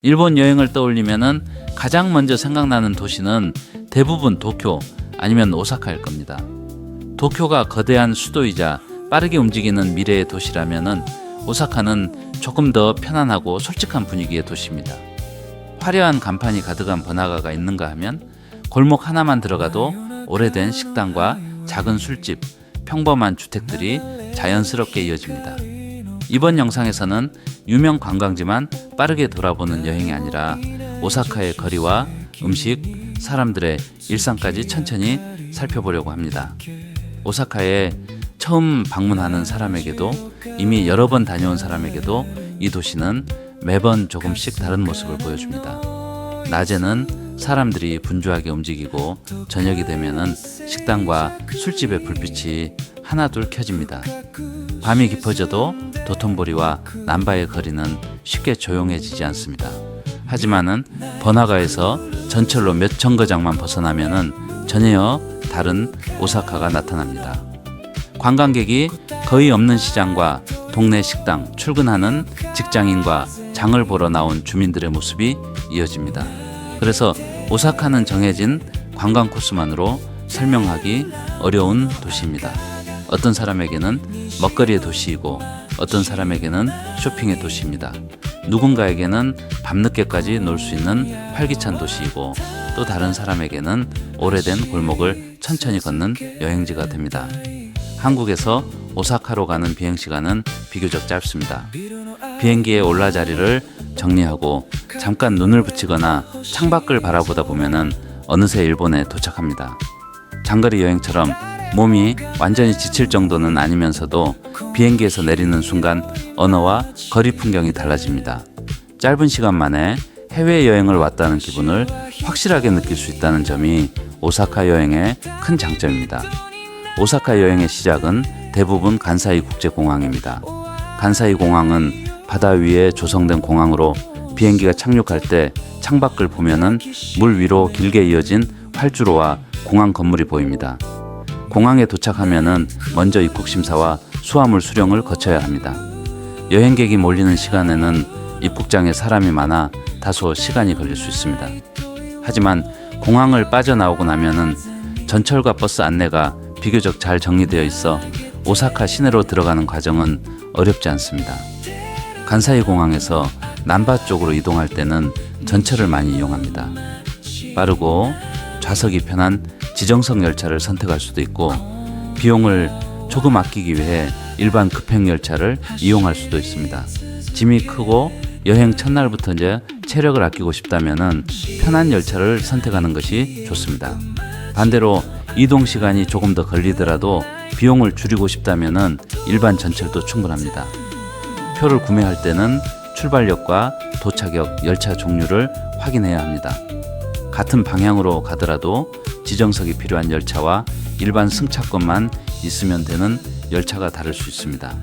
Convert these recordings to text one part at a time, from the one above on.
일본 여행을 떠올리면은 가장 먼저 생각나는 도시는 대부분 도쿄 아니면 오사카일 겁니다. 도쿄가 거대한 수도이자 빠르게 움직이는 미래의 도시라면은 오사카는 조금 더 편안하고 솔직한 분위기의 도시입니다. 화려한 간판이 가득한 번화가가 있는가 하면 골목 하나만 들어가도 오래된 식당과 작은 술집, 평범한 주택들이 자연스럽게 이어집니다. 이번 영상에서는 유명 관광지만 빠르게 돌아보는 여행이 아니라 오사카의 거리와 음식, 사람들의 일상까지 천천히 살펴보려고 합니다. 오사카에 처음 방문하는 사람에게도 이미 여러 번 다녀온 사람에게도 이 도시는 매번 조금씩 다른 모습을 보여줍니다. 낮에는 사람들이 분주하게 움직이고 저녁이 되면은 식당과 술집의 불빛이 하나둘 켜집니다. 밤이 깊어져도 도톤보리와 남바의 거리는 쉽게 조용해지지 않습니다. 하지만은 번화가에서 전철로 몇 정거장만 벗어나면은 전혀 다른 오사카가 나타납니다. 관광객이 거의 없는 시장과 동네 식당, 출근하는 직장인과 장을 보러 나온 주민들의 모습이 이어집니다. 그래서 오사카는 정해진 관광 코스만으로 설명하기 어려운 도시입니다. 어떤 사람에게는 먹거리의 도시이고 어떤 사람에게는 쇼핑의 도시입니다. 누군가에게는 밤늦게까지 놀 수 있는 활기찬 도시이고 또 다른 사람에게는 오래된 골목을 천천히 걷는 여행지가 됩니다. 한국에서 오사카로 가는 비행시간은 비교적 짧습니다. 비행기의 올라자리를 정리하고 잠깐 눈을 붙이거나 창밖을 바라보다 보면은 어느새 일본에 도착합니다. 장거리 여행처럼 몸이 완전히 지칠 정도는 아니면서도 비행기에서 내리는 순간 언어와 거리 풍경이 달라집니다. 짧은 시간 만에 해외여행을 왔다는 기분을 확실하게 느낄 수 있다는 점이 오사카 여행의 큰 장점입니다. 오사카 여행의 시작은 대부분 간사이 국제공항입니다. 간사이 공항은 바다 위에 조성된 공항으로 비행기가 착륙할 때 창밖을 보면은 물 위로 길게 이어진 활주로와 공항 건물이 보입니다. 공항에 도착하면은 먼저 입국 심사와 수화물 수령을 거쳐야 합니다. 여행객이 몰리는 시간에는 입국장에 사람이 많아 다소 시간이 걸릴 수 있습니다. 하지만 공항을 빠져나오고 나면은 전철과 버스 안내가 비교적 잘 정리되어 있어 오사카 시내로 들어가는 과정은 어렵지 않습니다. 간사이 공항에서 남바 쪽으로 이동할 때는 전철을 많이 이용합니다. 빠르고 좌석이 편한 지정석 열차를 선택할 수도 있고 비용을 조금 아끼기 위해 일반 급행 열차를 이용할 수도 있습니다. 짐이 크고 여행 첫날부터 이제 체력을 아끼고 싶다면은 편한 열차를 선택하는 것이 좋습니다. 반대로 이동 시간이 조금 더 걸리더라도 비용을 줄이고 싶다면은 일반 전철도 충분합니다. 표를 구매할 때는 출발역과 도착역 열차 종류를 확인해야 합니다. 같은 방향으로 가더라도 지정석이 필요한 열차와 일반 승차권만 있으면 되는 열차가 다를 수 있습니다.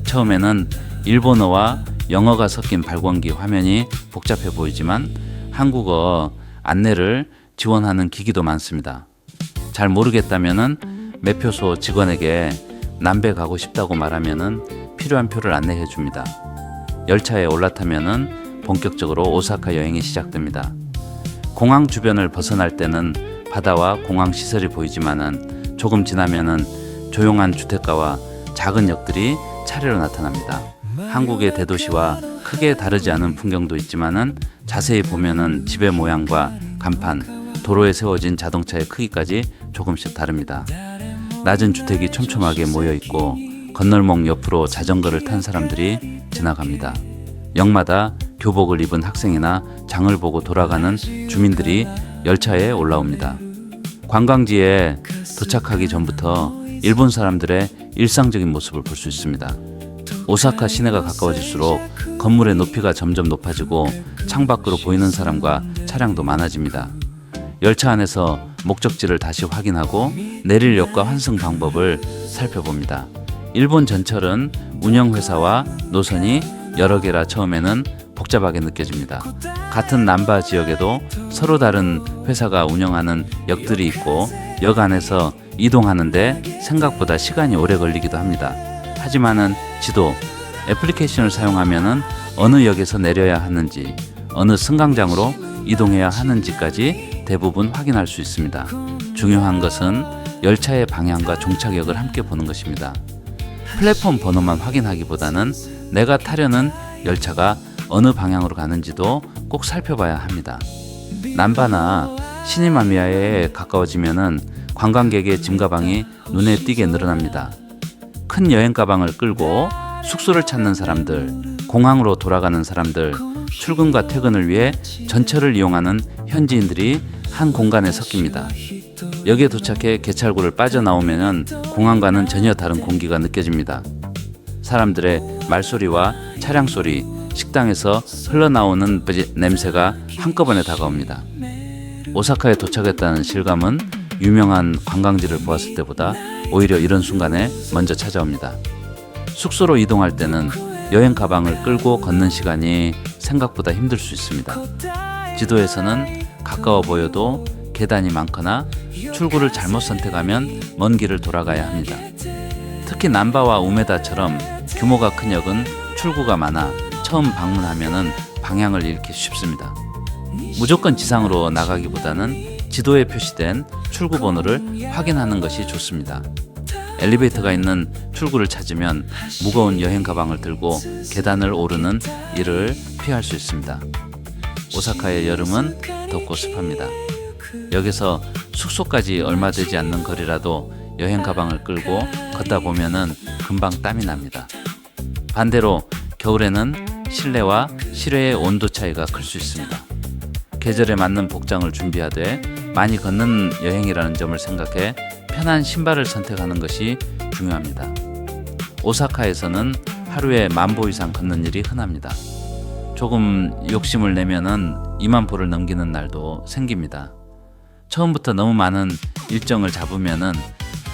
처음에는 일본어와 영어가 섞인 발권기 화면이 복잡해 보이지만 한국어 안내를 지원하는 기기도 많습니다. 잘 모르겠다면은 매표소 직원에게 남배 가고 싶다고 말하면은 필요한 표를 안내해 줍니다. 열차에 올라타면은 본격적으로 오사카 여행이 시작됩니다. 공항 주변을 벗어날 때는 바다와 공항 시설이 보이지만은 조금 지나면은 조용한 주택가와 작은 역들이 차례로 나타납니다. 한국의 대도시와 크게 다르지 않은 풍경도 있지만은 자세히 보면은 집의 모양과 간판, 도로에 세워진 자동차의 크기까지 조금씩 다릅니다. 낮은 주택이 촘촘하게 모여 있고 건널목 옆으로 자전거를 탄 사람들이 지나갑니다. 역마다 교복을 입은 학생이나 장을 보고 돌아가는 주민들이 열차에 올라옵니다. 관광지에 도착하기 전부터 일본 사람들의 일상적인 모습을 볼 수 있습니다. 오사카 시내가 가까워질수록 건물의 높이가 점점 높아지고 창밖으로 보이는 사람과 차량도 많아집니다. 열차 안에서 목적지를 다시 확인하고 내릴 역과 환승 방법을 살펴봅니다. 일본 전철은 운영회사와 노선이 여러 개라 처음에는 복잡하게 느껴집니다. 같은 남바 지역에도 서로 다른 회사가 운영하는 역들이 있고 역 안에서 이동하는데 생각보다 시간이 오래 걸리기도 합니다. 하지만은 지도, 애플리케이션을 사용하면은 어느 역에서 내려야 하는지, 어느 승강장으로 이동해야 하는지까지 대부분 확인할 수 있습니다. 중요한 것은 열차의 방향과 종착역을 함께 보는 것입니다. 플랫폼 번호만 확인하기보다는 내가 타려는 열차가 어느 방향으로 가는지도 꼭 살펴봐야 합니다. 난바나 시니마미야에 가까워지면은 관광객의 짐 가방이 눈에 띄게 늘어납니다. 큰 여행 가방을 끌고 숙소를 찾는 사람들, 공항으로 돌아가는 사람들, 출근과 퇴근을 위해 전철을 이용하는 현지인들이 한 공간에 섞입니다. 역에 도착해 개찰구를 빠져나오면 공항과는 전혀 다른 공기가 느껴집니다. 사람들의 말소리와 차량 소리, 식당에서 흘러나오는 냄새가 한꺼번에 다가옵니다. 오사카에 도착했다는 실감은 유명한 관광지를 보았을 때보다 오히려 이런 순간에 먼저 찾아옵니다. 숙소로 이동할 때는 여행 가방을 끌고 걷는 시간이 생각보다 힘들 수 있습니다. 지도에서는 가까워 보여도 계단이 많거나 출구를 잘못 선택하면 먼 길을 돌아가야 합니다. 특히 남바와 우메다처럼 규모가 큰 역은 출구가 많아 처음 방문하면 방향을 잃기 쉽습니다. 무조건 지상으로 나가기보다는 지도에 표시된 출구 번호를 확인하는 것이 좋습니다. 엘리베이터가 있는 출구를 찾으면 무거운 여행 가방을 들고 계단을 오르는 일을 피할 수 있습니다. 오사카의 여름은 덥고 습합니다. 여기서 숙소까지 얼마 되지 않는 거리라도 여행 가방을 끌고 걷다 보면은 금방 땀이 납니다. 반대로 겨울에는 실내와 실외의 온도 차이가 클 수 있습니다. 계절에 맞는 복장을 준비하되 많이 걷는 여행이라는 점을 생각해 편한 신발을 선택하는 것이 중요합니다. 오사카에서는 하루에 10,000보 이상 걷는 일이 흔합니다. 조금 욕심을 내면은 20,000보를 넘기는 날도 생깁니다. 처음부터 너무 많은 일정을 잡으면은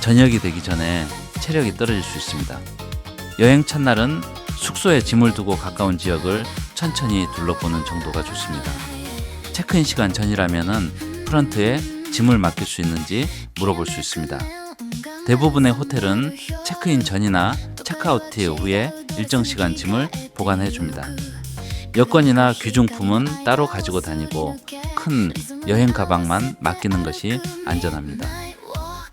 저녁이 되기 전에 체력이 떨어질 수 있습니다. 여행 첫날은 숙소에 짐을 두고 가까운 지역을 천천히 둘러보는 정도가 좋습니다. 체크인 시간 전이라면은 프런트에 짐을 맡길 수 있는지 물어볼 수 있습니다. 대부분의 호텔은 체크인 전이나 체크아웃 후에 일정 시간 짐을 보관해 줍니다. 여권이나 귀중품은 따로 가지고 다니고 큰 여행 가방만 맡기는 것이 안전합니다.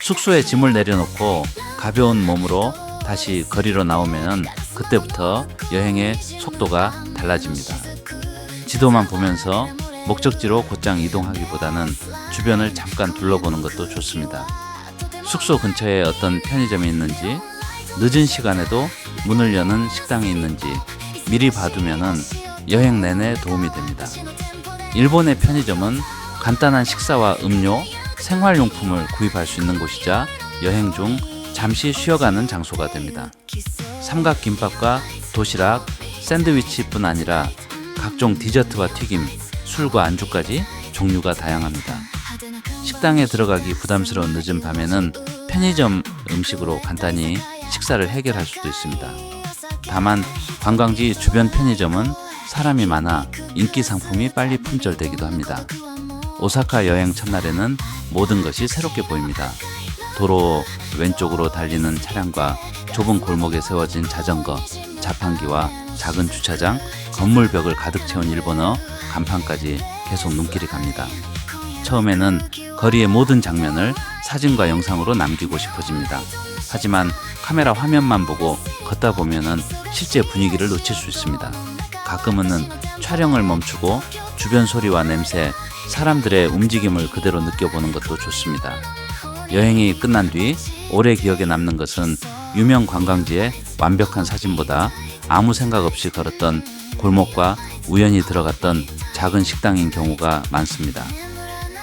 숙소에 짐을 내려놓고 가벼운 몸으로 다시 거리로 나오면 그때부터 여행의 속도가 달라집니다. 지도만 보면서 목적지로 곧장 이동하기보다는 주변을 잠깐 둘러보는 것도 좋습니다. 숙소 근처에 어떤 편의점이 있는지, 늦은 시간에도 문을 여는 식당이 있는지 미리 봐두면은 여행 내내 도움이 됩니다. 일본의 편의점은 간단한 식사와 음료, 생활용품을 구입할 수 있는 곳이자 여행 중 잠시 쉬어가는 장소가 됩니다. 삼각김밥과 도시락, 샌드위치뿐 아니라 각종 디저트와 튀김, 술과 안주까지 종류가 다양합니다. 식당에 들어가기 부담스러운 늦은 밤에는 편의점 음식으로 간단히 식사를 해결할 수도 있습니다. 다만 관광지 주변 편의점은 사람이 많아 인기 상품이 빨리 품절되기도 합니다. 오사카 여행 첫날에는 모든 것이 새롭게 보입니다. 도로 왼쪽으로 달리는 차량과 좁은 골목에 세워진 자전거, 자판기와 작은 주차장, 건물 벽을 가득 채운 일본어 간판까지 계속 눈길이 갑니다. 처음에는 거리의 모든 장면을 사진과 영상으로 남기고 싶어집니다. 하지만 카메라 화면만 보고 걷다 보면은 실제 분위기를 놓칠 수 있습니다. 가끔은 촬영을 멈추고 주변 소리와 냄새, 사람들의 움직임을 그대로 느껴보는 것도 좋습니다. 여행이 끝난 뒤 오래 기억에 남는 것은 유명 관광지의 완벽한 사진보다 아무 생각 없이 걸었던 골목과 우연히 들어갔던 작은 식당인 경우가 많습니다.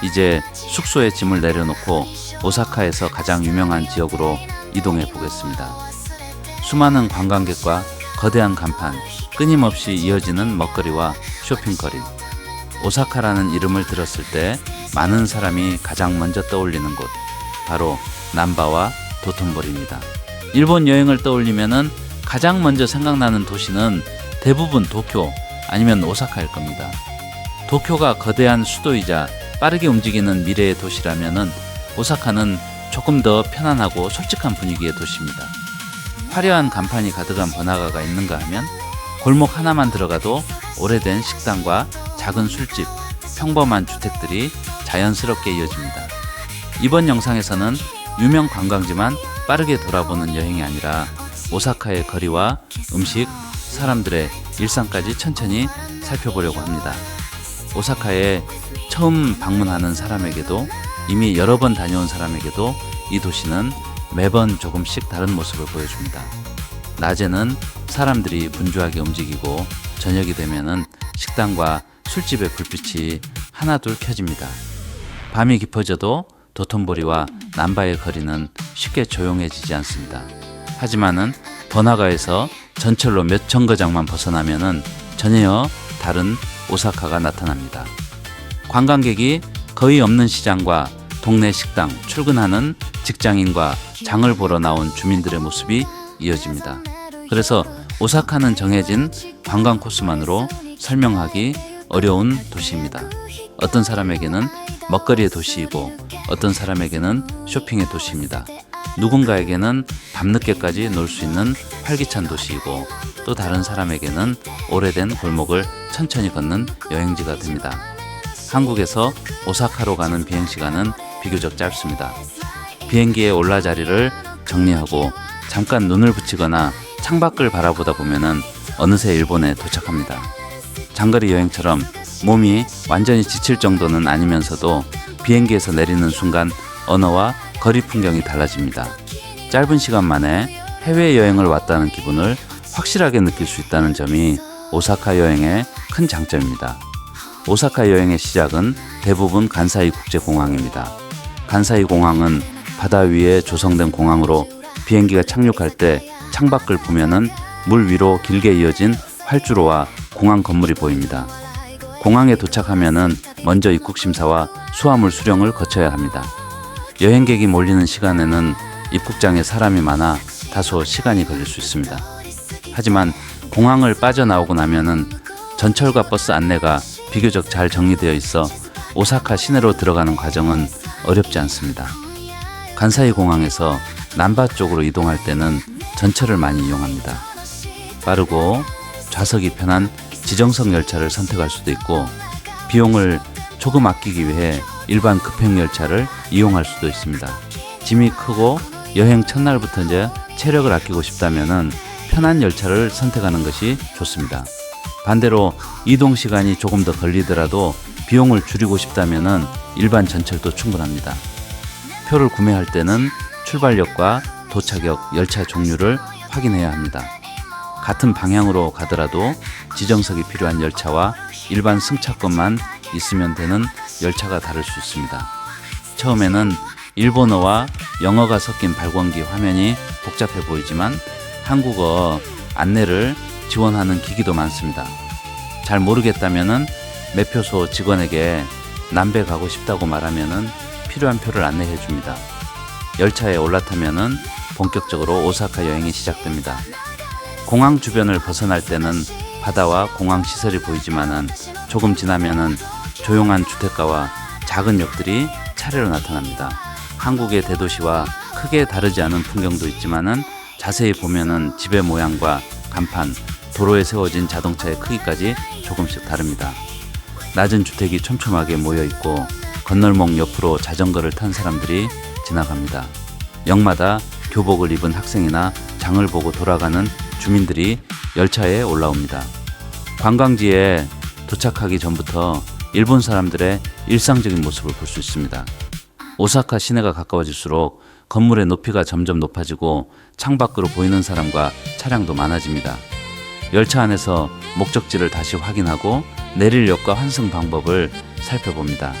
이제 숙소에 짐을 내려놓고 오사카에서 가장 유명한 지역으로 이동해 보겠습니다. 수많은 관광객과 거대한 간판, 끊임없이 이어지는 먹거리와 쇼핑거리. 오사카라는 이름을 들었을 때 많은 사람이 가장 먼저 떠올리는 곳, 바로 남바와 도톤보리입니다. 일본 여행을 떠올리면은 가장 먼저 생각나는 도시는 대부분 도쿄 아니면 오사카일 겁니다. 도쿄가 거대한 수도이자 빠르게 움직이는 미래의 도시라면은 오사카는 조금 더 편안하고 솔직한 분위기의 도시입니다. 화려한 간판이 가득한 번화가가 있는가 하면 골목 하나만 들어가도 오래된 식당과 작은 술집, 평범한 주택들이 자연스럽게 이어집니다. 이번 영상에서는 유명 관광지만 빠르게 돌아보는 여행이 아니라 오사카의 거리와 음식, 사람들의 일상까지 천천히 살펴보려고 합니다. 오사카에 처음 방문하는 사람에게도 이미 여러 번 다녀온 사람에게도 이 도시는 매번 조금씩 다른 모습을 보여줍니다. 낮에는 사람들이 분주하게 움직이고 저녁이 되면은 식당과 술집의 불빛이 하나둘 켜집니다. 밤이 깊어져도 도톤보리와 남바의 거리는 쉽게 조용해지지 않습니다. 하지만은 번화가에서 전철로 몇 정거장만 벗어나면은 전혀 다른 오사카가 나타납니다. 관광객이 거의 없는 시장과 동네 식당, 출근하는 직장인과 장을 보러 나온 주민들의 모습이 이어집니다. 그래서 오사카는 정해진 관광 코스만으로 설명하기 어려운 도시입니다. 어떤 사람에게는 먹거리의 도시이고 어떤 사람에게는 쇼핑의 도시입니다. 누군가에게는 밤늦게까지 놀 수 있는 활기찬 도시이고 또 다른 사람에게는 오래된 골목을 천천히 걷는 여행지가 됩니다. 한국에서 오사카로 가는 비행시간은 비교적 짧습니다. 비행기의 올라자리를 정리하고 잠깐 눈을 붙이거나 창밖을 바라보다 보면은 어느새 일본에 도착합니다. 장거리 여행처럼 몸이 완전히 지칠 정도는 아니면서도 비행기에서 내리는 순간 언어와 거리 풍경이 달라집니다. 짧은 시간 만에 해외여행을 왔다는 기분을 확실하게 느낄 수 있다는 점이 오사카 여행의 큰 장점입니다. 오사카 여행의 시작은 대부분 간사이 국제공항입니다. 간사이 공항은 바다 위에 조성된 공항으로 비행기가 착륙할 때 창밖을 보면은 물 위로 길게 이어진 활주로와 공항 건물이 보입니다. 공항에 도착하면은 먼저 입국 심사와 수화물 수령을 거쳐야 합니다. 여행객이 몰리는 시간에는 입국장에 사람이 많아 다소 시간이 걸릴 수 있습니다. 하지만 공항을 빠져나오고 나면은 전철과 버스 안내가 비교적 잘 정리되어 있어 오사카 시내로 들어가는 과정은 어렵지 않습니다. 간사이 공항에서 남바 쪽으로 이동할 때는 전철을 많이 이용합니다. 빠르고 좌석이 편한 지정석 열차를 선택할 수도 있고 비용을 조금 아끼기 위해 일반 급행 열차를 이용할 수도 있습니다. 짐이 크고 여행 첫날부터 이제 체력을 아끼고 싶다면은 편한 열차를 선택하는 것이 좋습니다. 반대로 이동 시간이 조금 더 걸리더라도 비용을 줄이고 싶다면은 일반 전철도 충분합니다. 표를 구매할 때는 출발역과 도착역 열차 종류를 확인해야 합니다. 같은 방향으로 가더라도 지정석이 필요한 열차와 일반 승차권만 있으면 되는 열차가 다를 수 있습니다. 처음에는 일본어와 영어가 섞인 발권기 화면이 복잡해 보이지만 한국어 안내를 지원하는 기기도 많습니다. 잘 모르겠다면은 매표소 직원에게 남배 가고 싶다고 말하면은 필요한 표를 안내해 줍니다. 열차에 올라타면은 본격적으로 오사카 여행이 시작됩니다. 공항 주변을 벗어날 때는 바다와 공항 시설이 보이지만은 조금 지나면은 조용한 주택가와 작은 역들이 차례로 나타납니다. 한국의 대도시와 크게 다르지 않은 풍경도 있지만은 자세히 보면은 집의 모양과 간판, 도로에 세워진 자동차의 크기까지 조금씩 다릅니다. 낮은 주택이 촘촘하게 모여 있고 건널목 옆으로 자전거를 탄 사람들이 지나갑니다. 역마다 교복을 입은 학생이나 장을 보고 돌아가는 주민들이 열차에 올라옵니다. 관광지에 도착하기 전부터 일본 사람들의 일상적인 모습을 볼 수 있습니다. 오사카 시내가 가까워질수록 건물의 높이가 점점 높아지고 창밖으로 보이는 사람과 차량도 많아집니다. 열차 안에서 목적지를 다시 확인하고 내릴 역과 환승 방법을 살펴봅니다.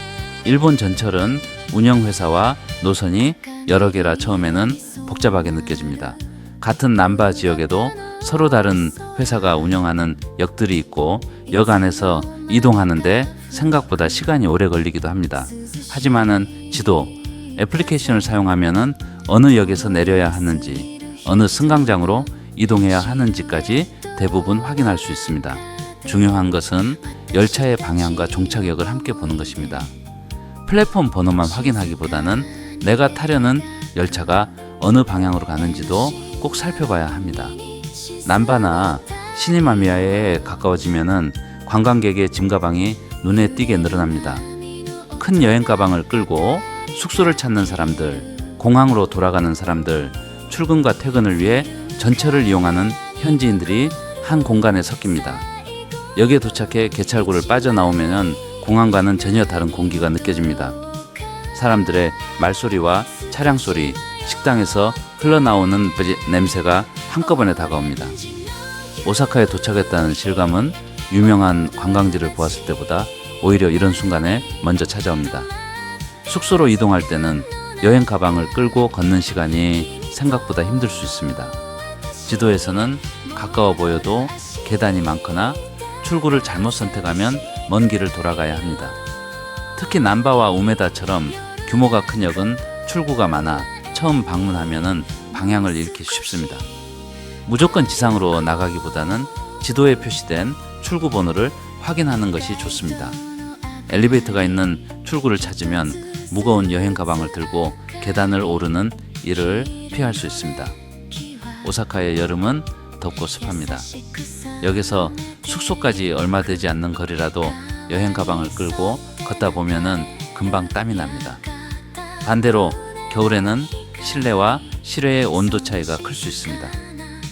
일본 전철은 운영회사와 노선이 여러 개라 처음에는 복잡하게 느껴집니다. 같은 남바 지역에도 서로 다른 회사가 운영하는 역들이 있고 역 안에서 이동하는데 생각보다 시간이 오래 걸리기도 합니다. 하지만은 지도, 애플리케이션을 사용하면은 어느 역에서 내려야 하는지, 어느 승강장으로 이동해야 하는지까지 대부분 확인할 수 있습니다. 중요한 것은 열차의 방향과 종착역을 함께 보는 것입니다. 플랫폼 번호만 확인하기보다는 내가 타려는 열차가 어느 방향으로 가는지도 꼭 살펴봐야 합니다. 남바나 시니마미야에 가까워지면은 관광객의 짐가방이 눈에 띄게 늘어납니다. 큰 여행 가방을 끌고 숙소를 찾는 사람들, 공항으로 돌아가는 사람들, 출근과 퇴근을 위해 전철을 이용하는 현지인들이 한 공간에 섞입니다. 역에 도착해 개찰구를 빠져나오면 공항과는 전혀 다른 공기가 느껴집니다. 사람들의 말소리와 차량 소리, 식당에서 흘러나오는 냄새가 한꺼번에 다가옵니다. 오사카에 도착했다는 실감은 유명한 관광지를 보았을 때보다 오히려 이런 순간에 먼저 찾아옵니다. 숙소로 이동할 때는 여행 가방을 끌고 걷는 시간이 생각보다 힘들 수 있습니다. 지도에서는 가까워 보여도 계단이 많거나 출구를 잘못 선택하면 먼 길을 돌아가야 합니다. 특히 남바와 우메다처럼 규모가 큰 역은 출구가 많아 처음 방문하면 방향을 잃기 쉽습니다. 무조건 지상으로 나가기보다는 지도에 표시된 출구 번호를 확인하는 것이 좋습니다. 엘리베이터가 있는 출구를 찾으면 무거운 여행 가방을 들고 계단을 오르는 일을 피할 수 있습니다. 오사카의 여름은 덥고 습합니다. 여기서 숙소까지 얼마 되지 않는 거리라도 여행 가방을 끌고 걷다 보면은 금방 땀이 납니다. 반대로 겨울에는 실내와 실외의 온도 차이가 클 수 있습니다.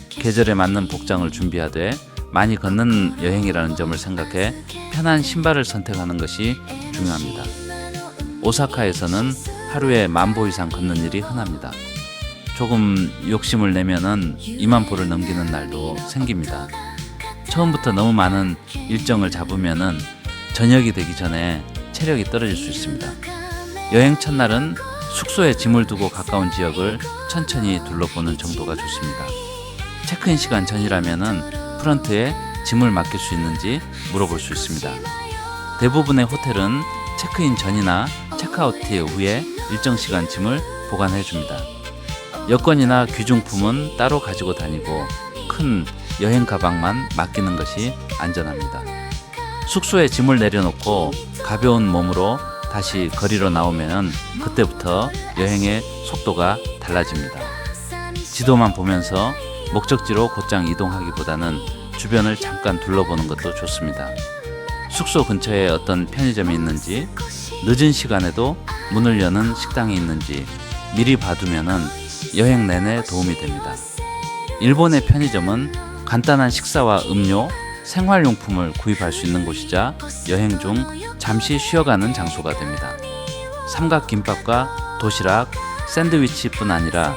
계절에 맞는 복장을 준비하되 많이 걷는 여행이라는 점을 생각해 편한 신발을 선택하는 것이 중요합니다. 오사카에서는 하루에 10,000보 이상 걷는 일이 흔합니다. 조금 욕심을 내면은 20,000보를 넘기는 날도 생깁니다. 처음부터 너무 많은 일정을 잡으면은 저녁이 되기 전에 체력이 떨어질 수 있습니다. 여행 첫날은 숙소에 짐을 두고 가까운 지역을 천천히 둘러보는 정도가 좋습니다. 체크인 시간 전이라면은 프런트에 짐을 맡길 수 있는지 물어볼 수 있습니다. 대부분의 호텔은 체크인 전이나 체크아웃 후에 일정 시간 짐을 보관해 줍니다. 여권이나 귀중품은 따로 가지고 다니고 큰 여행 가방만 맡기는 것이 안전합니다. 숙소에 짐을 내려놓고 가벼운 몸으로 다시 거리로 나오면 그때부터 여행의 속도가 달라집니다. 지도만 보면서 목적지로 곧장 이동하기보다는 주변을 잠깐 둘러보는 것도 좋습니다. 숙소 근처에 어떤 편의점이 있는지, 늦은 시간에도 문을 여는 식당이 있는지 미리 봐두면은 여행 내내 도움이 됩니다. 일본의 편의점은 간단한 식사와 음료, 생활용품을 구입할 수 있는 곳이자 여행 중 잠시 쉬어가는 장소가 됩니다. 삼각김밥과 도시락, 샌드위치뿐 아니라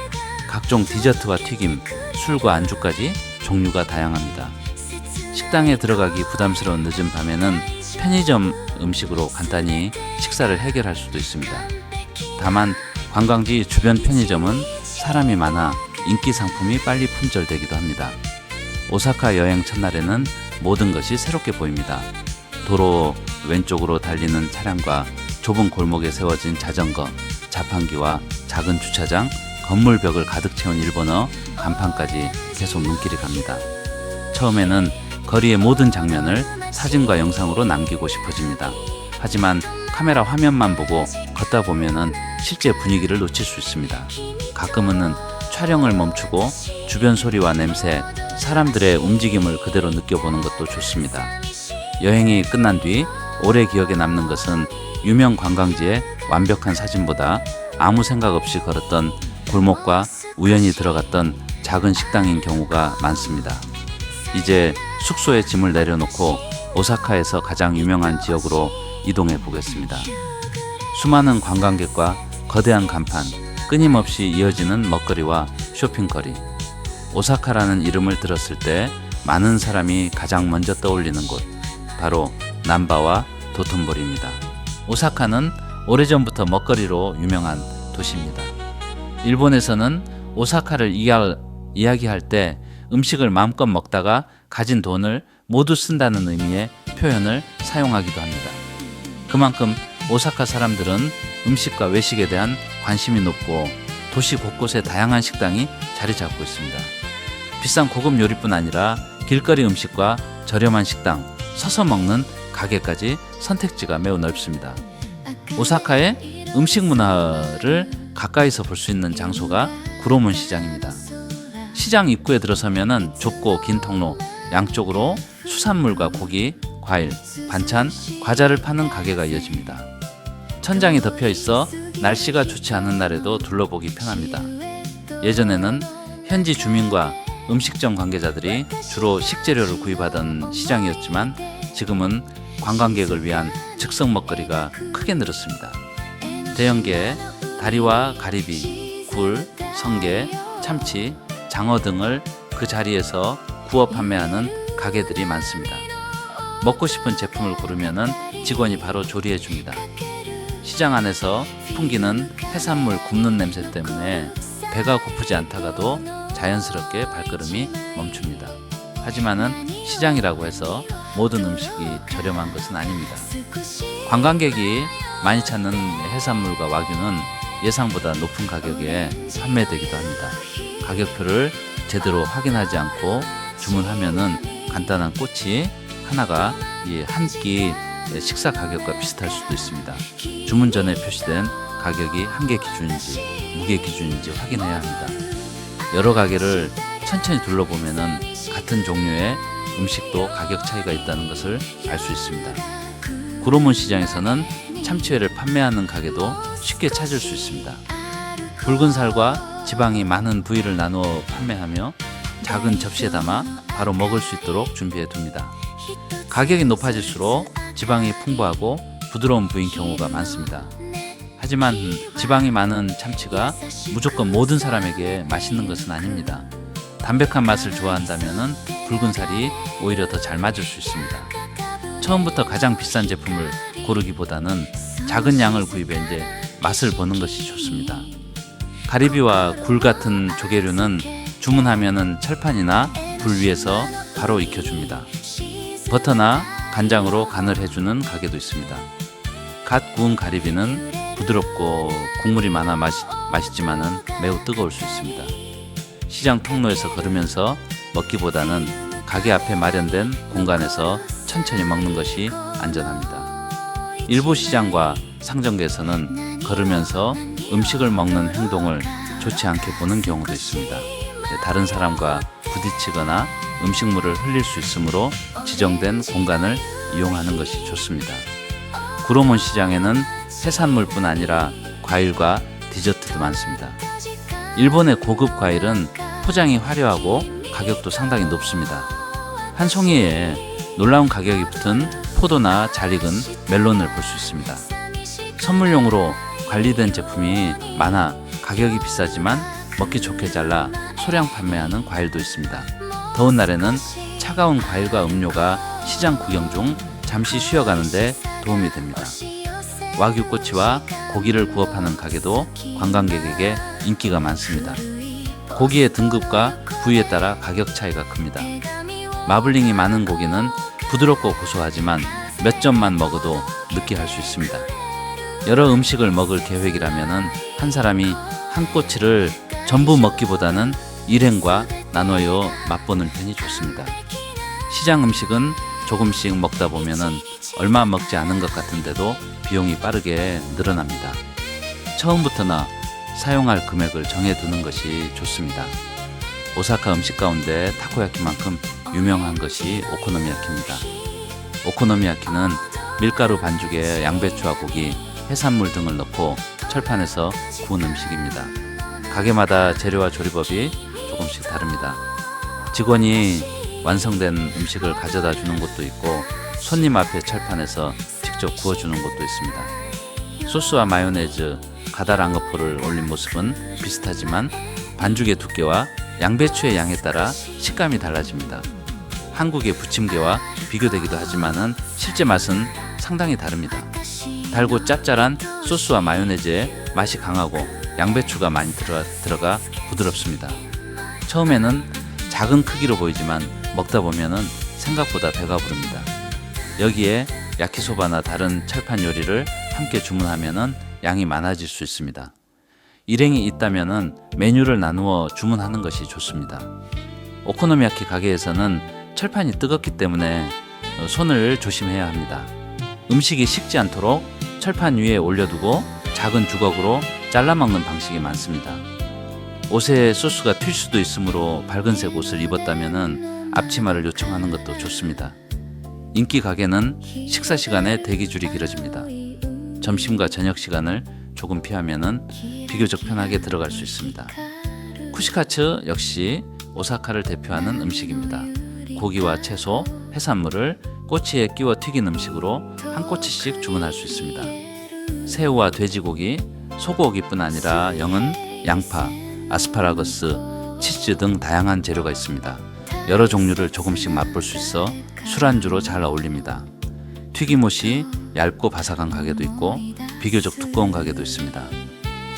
각종 디저트와 튀김, 술과 안주까지 종류가 다양합니다. 식당에 들어가기 부담스러운 늦은 밤에는 편의점 음식으로 간단히 식사를 해결할 수도 있습니다. 다만 관광지 주변 편의점은 사람이 많아 인기 상품이 빨리 품절되기도 합니다. 오사카 여행 첫날에는 모든 것이 새롭게 보입니다. 도로 왼쪽으로 달리는 차량과 좁은 골목에 세워진 자전거, 자판기와 작은 주차장, 건물 벽을 가득 채운 일본어 간판까지 계속 눈길이 갑니다. 처음에는 거리의 모든 장면을 사진과 영상으로 남기고 싶어집니다. 하지만 카메라 화면만 보고 걷다 보면은 실제 분위기를 놓칠 수 있습니다. 가끔은 촬영을 멈추고 주변 소리와 냄새, 사람들의 움직임을 그대로 느껴보는 것도 좋습니다. 여행이 끝난 뒤 오래 기억에 남는 것은 유명 관광지의 완벽한 사진보다 아무 생각 없이 걸었던 골목과 우연히 들어갔던 작은 식당인 경우가 많습니다. 이제 숙소에 짐을 내려놓고 오사카에서 가장 유명한 지역으로 이동해 보겠습니다. 수많은 관광객과 거대한 간판, 끊임없이 이어지는 먹거리와 쇼핑거리. 오사카라는 이름을 들었을 때 많은 사람이 가장 먼저 떠올리는 곳, 바로 남바와 도톤보리입니다. 오사카는 오래전부터 먹거리로 유명한 도시입니다. 일본에서는 오사카를 이야기할 때 음식을 마음껏 먹다가 가진 돈을 모두 쓴다는 의미의 표현을 사용하기도 합니다. 그만큼 오사카 사람들은 음식과 외식에 대한 관심이 높고 도시 곳곳에 다양한 식당이 자리 잡고 있습니다. 비싼 고급 요리뿐 아니라 길거리 음식과 저렴한 식당, 서서 먹는 가게까지 선택지가 매우 넓습니다. 오사카의 음식 문화를 가까이서 볼 수 있는 장소가 구로문 시장입니다. 시장 입구에 들어서면은 좁고 긴 통로, 양쪽으로 수산물과 고기, 과일, 반찬, 과자를 파는 가게가 이어집니다. 천장이 덮여 있어 날씨가 좋지 않은 날에도 둘러보기 편합니다. 예전에는 현지 주민과 음식점 관계자들이 주로 식재료를 구입하던 시장이었지만 지금은 관광객을 위한 즉석 먹거리가 크게 늘었습니다. 대형게, 다리와 가리비, 굴, 성게, 참치, 장어 등을 그 자리에서 구워 판매하는 가게들이 많습니다. 먹고 싶은 제품을 고르면은 직원이 바로 조리해 줍니다. 시장 안에서 풍기는 해산물 굽는 냄새 때문에 배가 고프지 않다가도 자연스럽게 발걸음이 멈춥니다. 하지만은 시장이라고 해서 모든 음식이 저렴한 것은 아닙니다. 관광객이 많이 찾는 해산물과 와규는 예상보다 높은 가격에 판매되기도 합니다. 가격표를 제대로 확인하지 않고 주문하면은 간단한 꼬치 하나가 한 끼 식사 가격과 비슷할 수도 있습니다. 주문 전에 표시된 가격이 한개 기준인지 무게 기준인지 확인해야 합니다. 여러 가게를 천천히 둘러보면은 같은 종류의 음식도 가격 차이가 있다는 것을 알 수 있습니다. 구로문 시장에서는 참치회를 판매하는 가게도 쉽게 찾을 수 있습니다. 붉은 살과 지방이 많은 부위를 나누어 판매하며 작은 접시에 담아 바로 먹을 수 있도록 준비해 둡니다. 가격이 높아질수록 지방이 풍부하고 부드러운 부위인 경우가 많습니다. 하지만 지방이 많은 참치가 무조건 모든 사람에게 맛있는 것은 아닙니다. 담백한 맛을 좋아한다면 붉은 살이 오히려 더 잘 맞을 수 있습니다. 처음부터 가장 비싼 제품을 고르기보다는 작은 양을 구입해 맛을 보는 것이 좋습니다. 가리비와 굴 같은 조개류는 주문하면은 철판이나 불 위에서 바로 익혀줍니다. 버터나 간장으로 간을 해주는 가게도 있습니다. 갓 구운 가리비는 부드럽고 국물이 많아 맛있지만은 매우 뜨거울 수 있습니다. 시장 통로에서 걸으면서 먹기보다는 가게 앞에 마련된 공간에서 천천히 먹는 것이 안전합니다. 일부 시장과 상점에서는 걸으면서 음식을 먹는 행동을 좋지 않게 보는 경우도 있습니다. 다른 사람과 부딪히거나 음식물을 흘릴 수 있으므로 지정된 공간을 이용하는 것이 좋습니다. 구로문 시장에는 해산물뿐 아니라 과일과 디저트도 많습니다. 일본의 고급 과일은 포장이 화려하고 가격도 상당히 높습니다. 한 송이에 놀라운 가격이 붙은 포도나 잘 익은 멜론을 볼 수 있습니다. 선물용으로 관리된 제품이 많아 가격이 비싸지만 먹기 좋게 잘라 소량 판매하는 과일도 있습니다. 더운 날에는 차가운 과일과 음료가 시장 구경 중 잠시 쉬어가는데 도움이 됩니다. 와규꼬치와 고기를 구워 파는 가게도 관광객에게 인기가 많습니다. 고기의 등급과 부위에 따라 가격 차이가 큽니다. 마블링이 많은 고기는 부드럽고 고소하지만 몇 점만 먹어도 느끼할 수 있습니다. 여러 음식을 먹을 계획이라면 한 사람이 한 꼬치를 전부 먹기보다는 일행과 나눠요 맛보는 편이 좋습니다. 시장 음식은 조금씩 먹다 보면은 얼마 먹지 않은 것 같은데도 비용이 빠르게 늘어납니다. 처음부터나 사용할 금액을 정해두는 것이 좋습니다. 오사카 음식 가운데 타코야키만큼 유명한 것이 오코노미야키입니다. 오코노미야키는 밀가루 반죽에 양배추와 고기, 해산물 등을 넣고 철판에서 구운 음식입니다. 가게마다 재료와 조리법이 조금씩 다릅니다. 직원이 완성된 음식을 가져다 주는 곳도 있고 손님 앞에 철판에서 직접 구워주는 곳도 있습니다. 소스와 마요네즈, 가다랑어포를 올린 모습은 비슷하지만 반죽의 두께와 양배추의 양에 따라 식감이 달라집니다. 한국의 부침개와 비교되기도 하지만은 실제 맛은 상당히 다릅니다. 달고 짭짤한 소스와 마요네즈에 맛이 강하고 양배추가 많이 들어가 부드럽습니다. 처음에는 작은 크기로 보이지만 먹다 보면은 생각보다 배가 부릅니다. 여기에 야키소바나 다른 철판 요리를 함께 주문하면은 양이 많아질 수 있습니다. 일행이 있다면은 메뉴를 나누어 주문하는 것이 좋습니다. 오코노미야키 가게에서는 철판이 뜨겁기 때문에 손을 조심해야 합니다. 음식이 식지 않도록 철판 위에 올려두고 작은 주걱으로 잘라 먹는 방식이 많습니다. 옷에 소스가 튈 수도 있으므로 밝은색 옷을 입었다면 앞치마를 요청하는 것도 좋습니다. 인기 가게는 식사 시간에 대기줄이 길어집니다. 점심과 저녁 시간을 조금 피하면은 비교적 편하게 들어갈 수 있습니다. 쿠시카츠 역시 오사카를 대표하는 음식입니다. 고기와 채소, 해산물을 꼬치에 끼워 튀긴 음식으로 한 꼬치씩 주문할 수 있습니다. 새우와 돼지고기, 소고기뿐 아니라 영은 양파, 아스파라거스, 치즈 등 다양한 재료가 있습니다. 여러 종류를 조금씩 맛볼 수 있어 술안주로 잘 어울립니다. 튀김옷이 얇고 바삭한 가게도 있고 비교적 두꺼운 가게도 있습니다.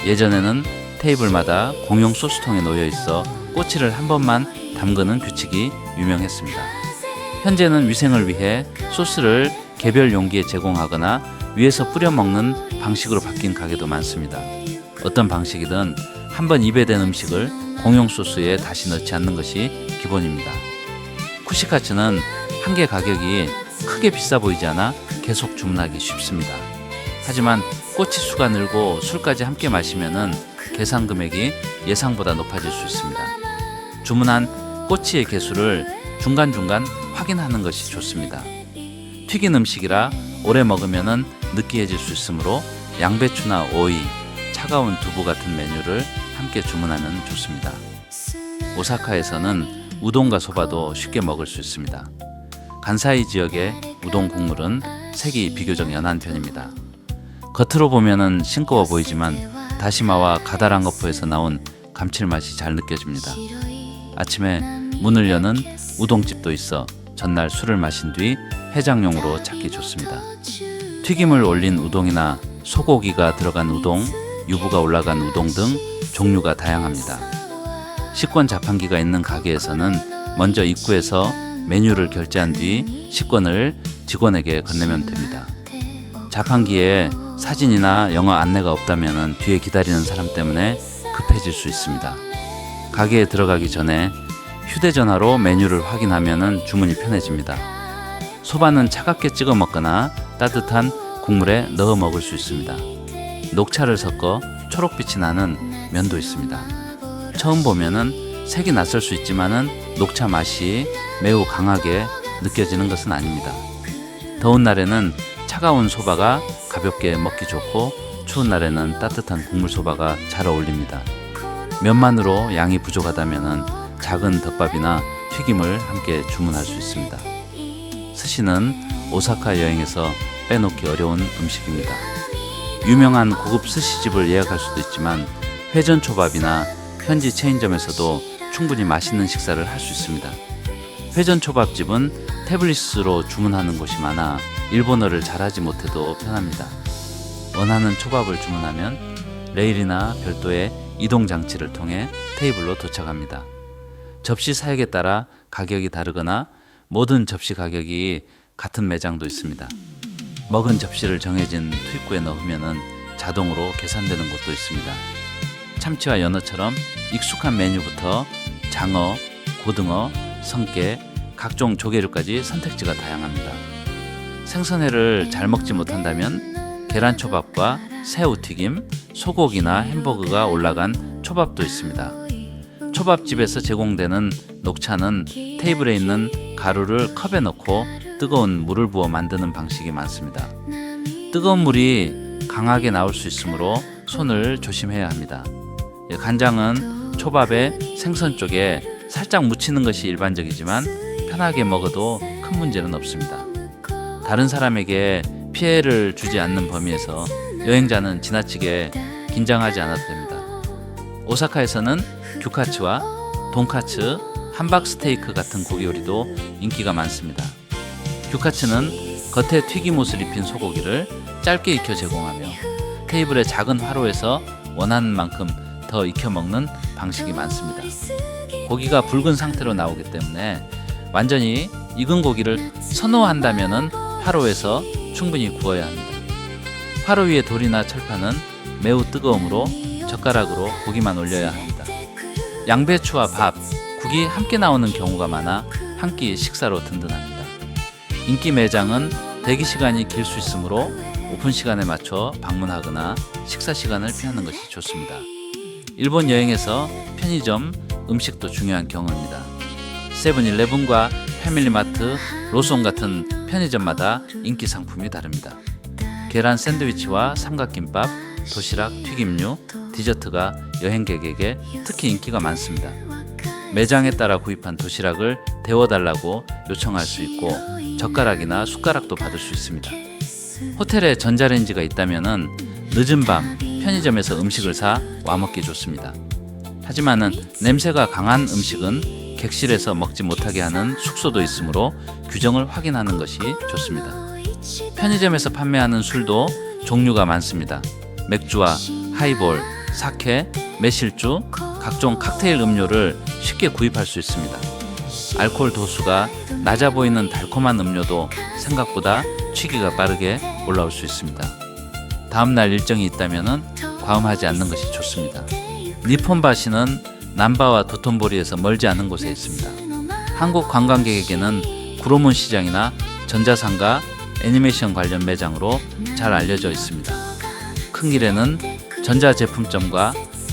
예전에는 테이블마다 공용 소스통에 놓여 있어 꼬치를 한 번만 담그는 규칙이 유명했습니다. 현재는 위생을 위해 소스를 개별 용기에 제공하거나 위에서 뿌려 먹는 방식으로 바뀐 가게도 많습니다. 어떤 방식이든 한 번 입에 댄 음식을 공용 소스에 다시 넣지 않는 것이 기본입니다. 쿠시카츠는 한 개 가격이 크게 비싸 보이지 않아 계속 주문하기 쉽습니다. 하지만 꼬치 수가 늘고 술까지 함께 마시면은 계산 금액이 예상보다 높아질 수 있습니다. 주문한 꼬치의 개수를 중간중간 확인하는 것이 좋습니다. 튀긴 음식이라 오래 먹으면은 느끼해질 수 있으므로 양배추나 오이, 차가운 두부 같은 메뉴를 함께 주문하면 좋습니다. 오사카에서는 우동과 소바도 쉽게 먹을 수 있습니다. 간사이 지역의 우동 국물은 색이 비교적 연한 편입니다. 겉으로 보면은 싱거워 보이지만 다시마와 가다랑거푸에서 나온 감칠맛이 잘 느껴집니다. 아침에 문을 여는 우동집도 있어 전날 술을 마신 뒤 해장용으로 찾기 좋습니다. 튀김을 올린 우동이나 소고기가 들어간 우동, 유부가 올라간 우동 등 종류가 다양합니다. 식권 자판기가 있는 가게에서는 먼저 입구에서 메뉴를 결제한 뒤 식권을 직원에게 건네면 됩니다. 자판기에 사진이나 영어 안내가 없다면 뒤에 기다리는 사람 때문에 급해질 수 있습니다. 가게에 들어가기 전에 휴대전화로 메뉴를 확인하면 주문이 편해집니다. 소바는 차갑게 찍어 먹거나 따뜻한 국물에 넣어 먹을 수 있습니다. 녹차를 섞어 초록빛이 나는 면도 있습니다. 처음 보면은 색이 낯설 수 있지만은 녹차 맛이 매우 강하게 느껴지는 것은 아닙니다. 더운 날에는 차가운 소바가 가볍게 먹기 좋고 추운 날에는 따뜻한 국물 소바가 잘 어울립니다. 면만으로 양이 부족하다면은 작은 덮밥이나 튀김을 함께 주문할 수 있습니다. 스시는 오사카 여행에서 빼놓기 어려운 음식입니다. 유명한 고급 스시집을 예약할 수도 있지만 회전초밥이나 현지 체인점에서도 충분히 맛있는 식사를 할 수 있습니다. 회전초밥집은 태블릿으로 주문하는 곳이 많아 일본어를 잘하지 못해도 편합니다. 원하는 초밥을 주문하면 레일이나 별도의 이동 장치를 통해 테이블로 도착합니다. 접시 사역에 따라 가격이 다르거나 모든 접시 가격이 같은 매장도 있습니다. 먹은 접시를 정해진 투입구에 넣으면 자동으로 계산되는 곳도 있습니다. 참치와 연어처럼 익숙한 메뉴부터 장어, 고등어, 성게, 각종 조개류까지 선택지가 다양합니다. 생선회를 잘 먹지 못한다면 계란초밥과 새우튀김, 소고기나 햄버거가 올라간 초밥도 있습니다. 초밥집에서 제공되는 녹차는 테이블에 있는 가루를 컵에 넣고 뜨거운 물을 부어 만드는 방식이 많습니다. 뜨거운 물이 강하게 나올 수 있으므로 손을 조심해야 합니다. 간장은 초밥의 생선 쪽에 살짝 묻히는 것이 일반적이지만 편하게 먹어도 큰 문제는 없습니다. 다른 사람에게 피해를 주지 않는 범위에서 여행자는 지나치게 긴장하지 않아도 됩니다. 오사카에서는 규카츠와 돈카츠, 함박스테이크 같은 고기 요리도 인기가 많습니다. 규카츠는 겉에 튀김옷을 입힌 소고기를 짧게 익혀 제공하며 테이블의 작은 화로에서 원하는 만큼 더 익혀 먹는 방식이 많습니다. 고기가 붉은 상태로 나오기 때문에 완전히 익은 고기를 선호한다면 화로에서 충분히 구워야 합니다. 화로 위에 돌이나 철판은 매우 뜨거우므로 젓가락으로 고기만 올려야 합니다. 양배추와 밥, 국이 함께 나오는 경우가 많아 한 끼 식사로 든든합니다. 인기 매장은 대기 시간이 길 수 있으므로 오픈 시간에 맞춰 방문하거나 식사 시간을 피하는 것이 좋습니다. 일본 여행에서 편의점 음식도 중요한 경우입니다. 세븐일레븐과 패밀리마트, 로손 같은 편의점마다 인기 상품이 다릅니다. 계란 샌드위치와 삼각김밥, 도시락, 튀김류, 디저트가 여행객에게 특히 인기가 많습니다. 매장에 따라 구입한 도시락을 데워달라고 요청할 수 있고 젓가락이나 숟가락도 받을 수 있습니다. 호텔에 전자레인지가 있다면 늦은 밤 편의점에서 음식을 사 와먹기 좋습니다. 하지만 냄새가 강한 음식은 객실에서 먹지 못하게 하는 숙소도 있으므로 규정을 확인하는 것이 좋습니다. 편의점에서 판매하는 술도 종류가 많습니다. 맥주와 하이볼, 사케, 매실주, 각종 칵테일 음료를 쉽게 구입할 수 있습니다. 알코올 도수가 낮아 보이는 달콤한 음료도 생각보다 취기가 빠르게 올라올 수 있습니다. 다음날 일정이 있다면 과음하지 않는 것이 좋습니다. 니폰바시는 남바와 도톤보리에서 멀지 않은 곳에 있습니다. 한국 관광객에게는 구로문 시장이나 전자상가 애니메이션 관련 매장으로 잘 알려져 있습니다. 큰 길에는 전자제품점과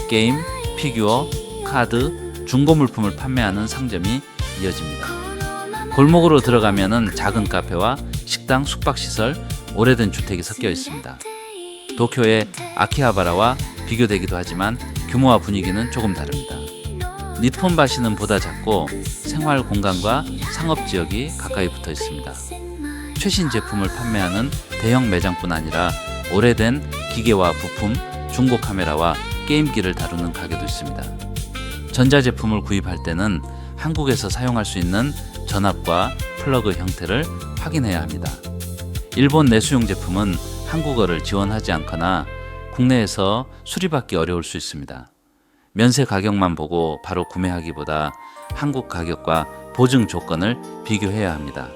게임, 피규어, 카드, 중고 물품을 판매하는 상점이 이어집니다. 골목으로 들어가면 작은 카페와 식당, 숙박시설, 오래된 주택이 섞여 있습니다. 도쿄의 아키하바라와 비교되기도 하지만 규모와 분위기는 조금 다릅니다. 니폰바시는 보다 작고 생활 공간과 상업 지역이 가까이 붙어 있습니다. 최신 제품을 판매하는 대형 매장뿐 아니라 오래된 기계와 부품, 중고 카메라와 게임기를 다루는 가게도 있습니다. 전자제품을 구입할 때는 한국에서 사용할 수 있는 전압과 플러그 형태를 확인해야 합니다. 일본 내수용 제품은 한국어를 지원하지 않거나 국내에서 수리받기 어려울 수 있습니다. 면세 가격만 보고 바로 구매하기보다 한국 가격과 보증 조건을 비교해야 합니다.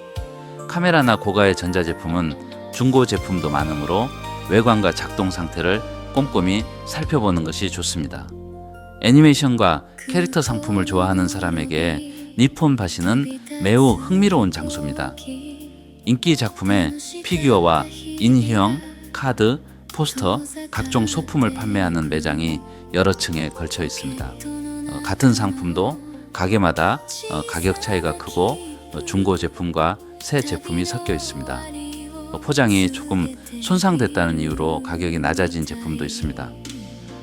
카메라나 고가의 전자제품은 중고 제품도 많으므로 외관과 작동 상태를 꼼꼼히 살펴보는 것이 좋습니다. 애니메이션과 캐릭터 상품을 좋아하는 사람에게 니폰바시는 매우 흥미로운 장소입니다. 인기 작품의 피규어와 인형, 카드, 포스터, 각종 소품을 판매하는 매장이 여러 층에 걸쳐 있습니다. 같은 상품도 가게마다 가격 차이가 크고 중고 제품과 새 제품이 섞여 있습니다. 포장이 조금 손상됐다는 이유로 가격이 낮아진 제품도 있습니다.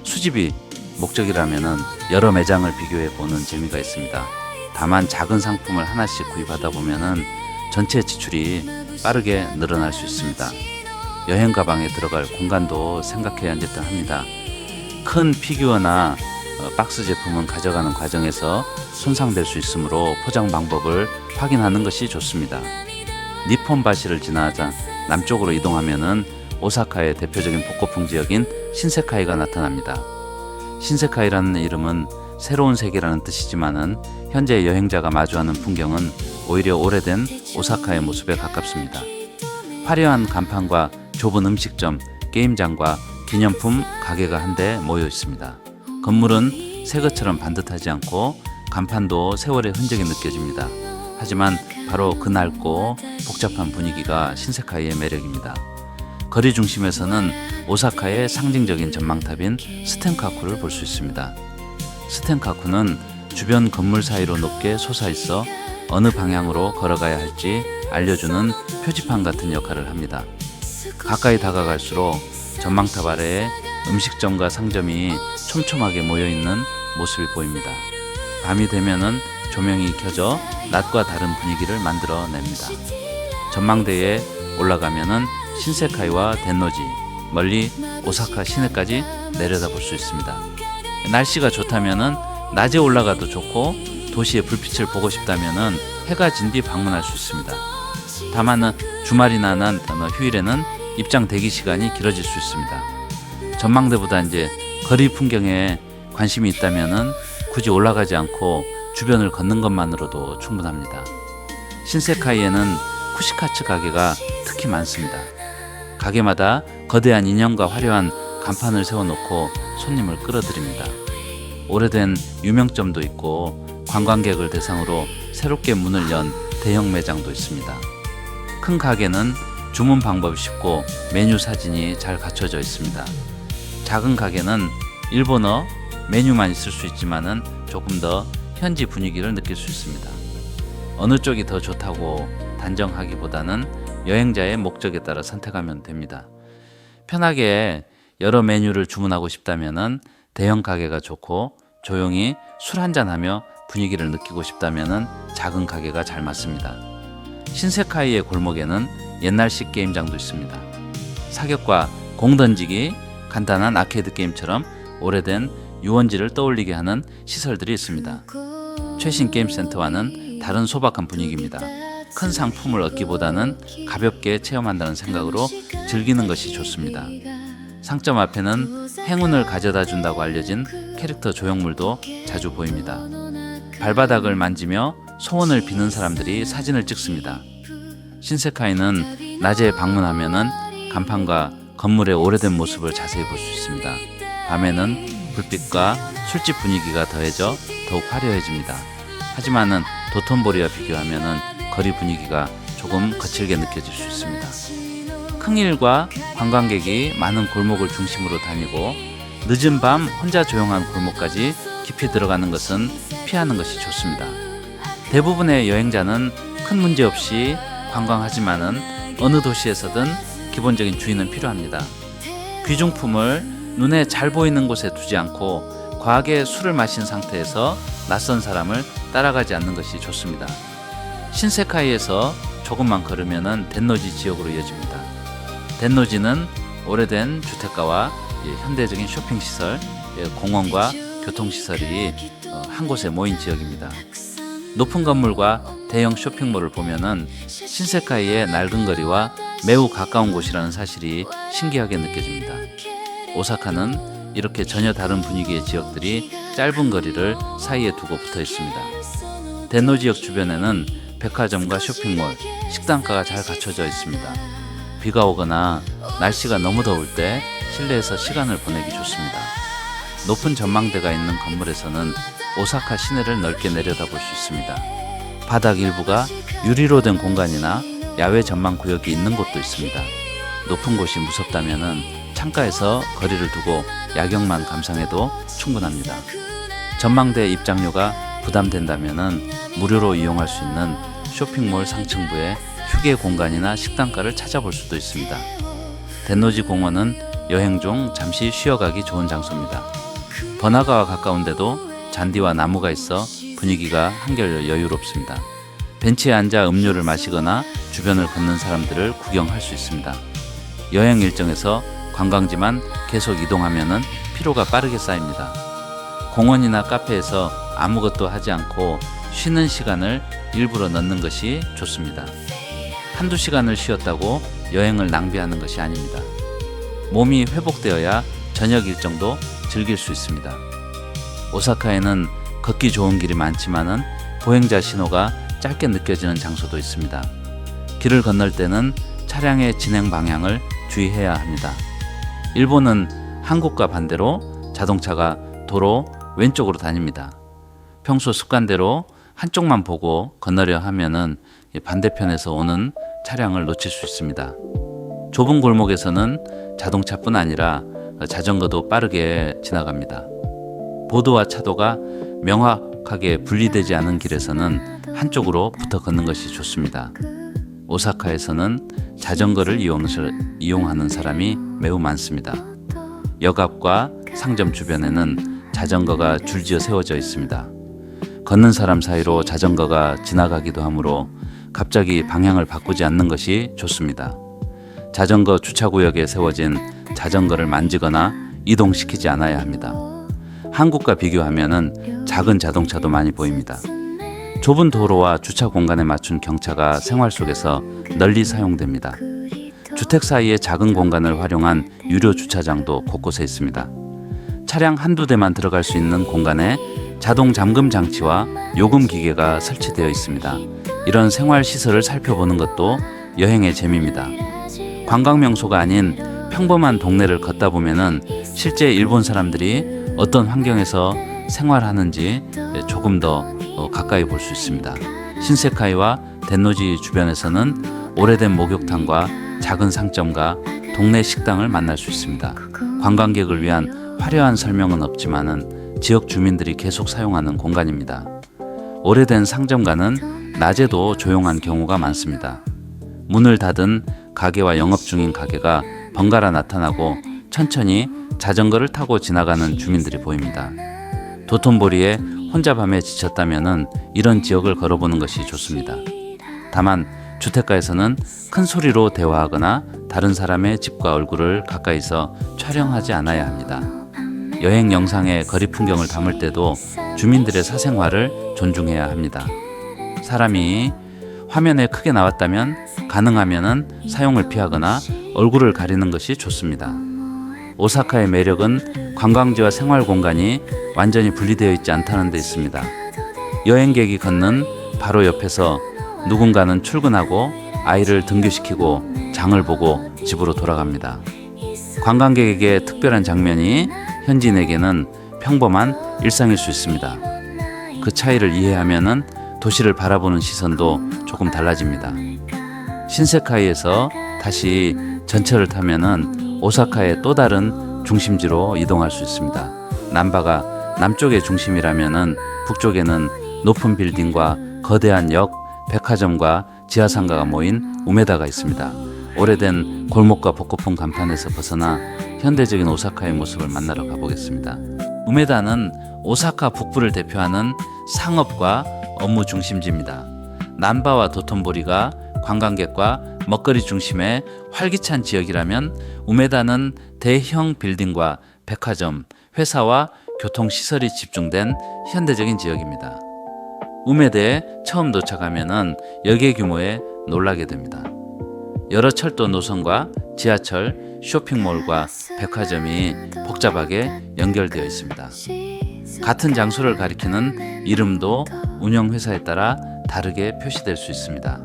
수집이 목적이라면 여러 매장을 비교해 보는 재미가 있습니다. 다만 작은 상품을 하나씩 구입하다 보면 전체 지출이 빠르게 늘어날 수 있습니다. 여행 가방에 들어갈 공간도 생각해야 합니다. 큰 피규어나 박스 제품은 가져가는 과정에서 손상될 수 있으므로 포장 방법을 확인하는 것이 좋습니다. 니폰바시를 지나자 남쪽으로 이동하면 오사카의 대표적인 복고풍 지역인 신세카이가 나타납니다. 신세카이라는 이름은 새로운 세계라는 뜻이지만 현재 여행자가 마주하는 풍경은 오히려 오래된 오사카의 모습에 가깝습니다. 화려한 간판과 좁은 음식점, 게임장과 기념품 가게가 한데 모여 있습니다. 건물은 새 것처럼 반듯하지 않고 간판도 세월의 흔적이 느껴집니다. 하지만 바로 그 낡고 복잡한 분위기가 신세카이의 매력입니다. 거리 중심에서는 오사카의 상징적인 전망탑인 스텐카쿠를 볼 수 있습니다. 스텐카쿠는 주변 건물 사이로 높게 솟아있어 어느 방향으로 걸어가야 할지 알려주는 표지판 같은 역할을 합니다. 가까이 다가갈수록 전망탑 아래에 음식점과 상점이 촘촘하게 모여있는 모습이 보입니다. 밤이 되면은 조명이 켜져 낮과 다른 분위기를 만들어냅니다. 전망대에 올라가면은 신세카이와 덴노지, 멀리 오사카 시내까지 내려다볼 수 있습니다. 날씨가 좋다면은 낮에 올라가도 좋고 도시의 불빛을 보고 싶다면은 해가 진 뒤 방문할 수 있습니다. 다만 주말이나 휴일에는 입장 대기 시간이 길어질 수 있습니다. 전망대보다 거리 풍경에 관심이 있다면은 굳이 올라가지 않고 주변을 걷는 것만으로도 충분합니다. 신세카이에는 쿠시카츠 가게가 특히 많습니다. 가게마다 거대한 인형과 화려한 간판을 세워놓고 손님을 끌어들입니다. 오래된 유명점도 있고 관광객을 대상으로 새롭게 문을 연 대형 매장도 있습니다. 큰 가게는 주문 방법이 쉽고 메뉴 사진이 잘 갖춰져 있습니다. 작은 가게는 일본어 메뉴만 있을 수 있지만은 조금 더 현지 분위기를 느낄 수 있습니다. 어느 쪽이 더 좋다고 단정하기보다는 여행자의 목적에 따라 선택하면 됩니다. 편하게 여러 메뉴를 주문하고 싶다면 대형 가게가 좋고, 조용히 술 한잔하며 분위기를 느끼고 싶다면 작은 가게가 잘 맞습니다. 신세카이의 골목에는 옛날식 게임장도 있습니다. 사격과 공 던지기, 간단한 아케이드 게임처럼 오래된 유원지를 떠올리게 하는 시설들이 있습니다. 최신 게임센터와는 다른 소박한 분위기입니다. 큰 상품을 얻기보다는 가볍게 체험한다는 생각으로 즐기는 것이 좋습니다. 상점 앞에는 행운을 가져다 준다고 알려진 캐릭터 조형물도 자주 보입니다. 발바닥을 만지며 소원을 비는 사람들이 사진을 찍습니다. 신세카이는 낮에 방문하면은 간판과 건물의 오래된 모습을 자세히 볼 수 있습니다. 밤에는 불빛과 술집 분위기가 더해져 더욱 화려해집니다. 하지만은 도톤보리와 비교하면은 거리 분위기가 조금 거칠게 느껴질 수 있습니다. 큰일과 관광객이 많은 골목을 중심으로 다니고, 늦은 밤 혼자 조용한 골목까지 깊이 들어가는 것은 피하는 것이 좋습니다. 대부분의 여행자는 큰 문제 없이 관광하지만은 어느 도시에서든 기본적인 주의는 필요합니다. 귀중품을 눈에 잘 보이는 곳에 두지 않고 과하게 술을 마신 상태에서 낯선 사람을 따라가지 않는 것이 좋습니다. 신세카이에서 조금만 걸으면 덴노지 지역으로 이어집니다. 덴노지는 오래된 주택가와 현대적인 쇼핑시설, 공원과 교통시설이 한 곳에 모인 지역입니다. 높은 건물과 대형 쇼핑몰을 보면은 신세카이의 낡은 거리와 매우 가까운 곳이라는 사실이 신기하게 느껴집니다. 오사카는 이렇게 전혀 다른 분위기의 지역들이 짧은 거리를 사이에 두고 붙어 있습니다. 덴노 지역 주변에는 백화점과 쇼핑몰, 식당가가 잘 갖춰져 있습니다. 비가 오거나 날씨가 너무 더울 때 실내에서 시간을 보내기 좋습니다. 높은 전망대가 있는 건물에서는 오사카 시내를 넓게 내려다볼 수 있습니다. 바닥 일부가 유리로 된 공간이나 야외 전망 구역이 있는 곳도 있습니다. 높은 곳이 무섭다면 창가에서 거리를 두고 야경만 감상해도 충분합니다. 전망대 입장료가 부담된다면 무료로 이용할 수 있는 쇼핑몰 상층부의 휴게 공간이나 식당가를 찾아볼 수도 있습니다. 덴노지 공원은 여행 중 잠시 쉬어가기 좋은 장소입니다. 번화가와 가까운데도 잔디와 나무가 있어 분위기가 한결 여유롭습니다. 벤치에 앉아 음료를 마시거나 주변을 걷는 사람들을 구경할 수 있습니다. 여행 일정에서 관광지만 계속 이동하면 피로가 빠르게 쌓입니다. 공원이나 카페에서 아무것도 하지 않고 쉬는 시간을 일부러 넣는 것이 좋습니다. 한두 시간을 쉬었다고 여행을 낭비하는 것이 아닙니다. 몸이 회복되어야 저녁 일정도 즐길 수 있습니다. 오사카에는 걷기 좋은 길이 많지만은 보행자 신호가 짧게 느껴지는 장소도 있습니다. 길을 건널 때는 차량의 진행 방향을 주의해야 합니다. 일본은 한국과 반대로 자동차가 도로 왼쪽으로 다닙니다. 평소 습관대로 한쪽만 보고 건너려 하면은 반대편에서 오는 차량을 놓칠 수 있습니다. 좁은 골목에서는 자동차뿐 아니라 자전거도 빠르게 지나갑니다. 보도와 차도가 명확하게 분리되지 않은 길에서는 한쪽으로 붙어 걷는 것이 좋습니다. 오사카에서는 자전거를 이용하는 사람이 매우 많습니다. 역 앞과 상점 주변에는 자전거가 줄지어 세워져 있습니다. 걷는 사람 사이로 자전거가 지나가기도 하므로 갑자기 방향을 바꾸지 않는 것이 좋습니다. 자전거 주차구역에 세워진 자전거를 만지거나 이동시키지 않아야 합니다. 한국과 비교하면 작은 자동차도 많이 보입니다. 좁은 도로와 주차 공간에 맞춘 경차가 생활 속에서 널리 사용됩니다. 주택 사이의 작은 공간을 활용한 유료 주차장도 곳곳에 있습니다. 차량 한두 대만 들어갈 수 있는 공간에 자동 잠금 장치와 요금 기계가 설치되어 있습니다. 이런 생활 시설을 살펴보는 것도 여행의 재미입니다. 관광 명소가 아닌 평범한 동네를 걷다 보면은 실제 일본 사람들이 어떤 환경에서 생활하는지 조금 더 가까이 볼 수 있습니다. 신세카이와 덴노지 주변에서는 오래된 목욕탕과 작은 상점과 동네 식당을 만날 수 있습니다. 관광객을 위한 화려한 설명은 없지만은 지역 주민들이 계속 사용하는 공간입니다. 오래된 상점가는 낮에도 조용한 경우가 많습니다. 문을 닫은 가게와 영업 중인 가게가 번갈아 나타나고 천천히 자전거를 타고 지나가는 주민들이 보입니다. 도톤보리에 혼자 밤에 지쳤다면 이런 지역을 걸어보는 것이 좋습니다. 다만 주택가에서는 큰 소리로 대화하거나 다른 사람의 집과 얼굴을 가까이서 촬영하지 않아야 합니다. 여행 영상의 거리 풍경을 담을 때도 주민들의 사생활을 존중해야 합니다. 사람이 화면에 크게 나왔다면 가능하면 사용을 피하거나 얼굴을 가리는 것이 좋습니다. 오사카의 매력은 관광지와 생활 공간이 완전히 분리되어 있지 않다는 데 있습니다. 여행객이 걷는 바로 옆에서 누군가는 출근하고 아이를 등교시키고 장을 보고 집으로 돌아갑니다. 관광객에게 특별한 장면이 현지인에게는 평범한 일상일 수 있습니다. 그 차이를 이해하면 도시를 바라보는 시선도 조금 달라집니다. 신세카이에서 다시 전철을 타면 오사카의 또 다른 중심지로 이동할 수 있습니다. 남바가 남쪽의 중심이라면 북쪽에는 높은 빌딩과 거대한 역, 백화점과 지하상가가 모인 우메다가 있습니다. 오래된 골목과 벚꽃풍 간판에서 벗어나 현대적인 오사카의 모습을 만나러 가보겠습니다. 우메다는 오사카 북부를 대표하는 상업과 업무 중심지입니다. 남바와 도톤보리가 관광객과 먹거리 중심의 활기찬 지역이라면 우메다는 대형 빌딩과 백화점, 회사와 교통시설이 집중된 현대적인 지역입니다. 우메다에 처음 도착하면 역의 규모에 놀라게 됩니다. 여러 철도 노선과 지하철, 쇼핑몰과 백화점이 복잡하게 연결되어 있습니다. 같은 장소를 가리키는 이름도 운영회사에 따라 다르게 표시될 수 있습니다.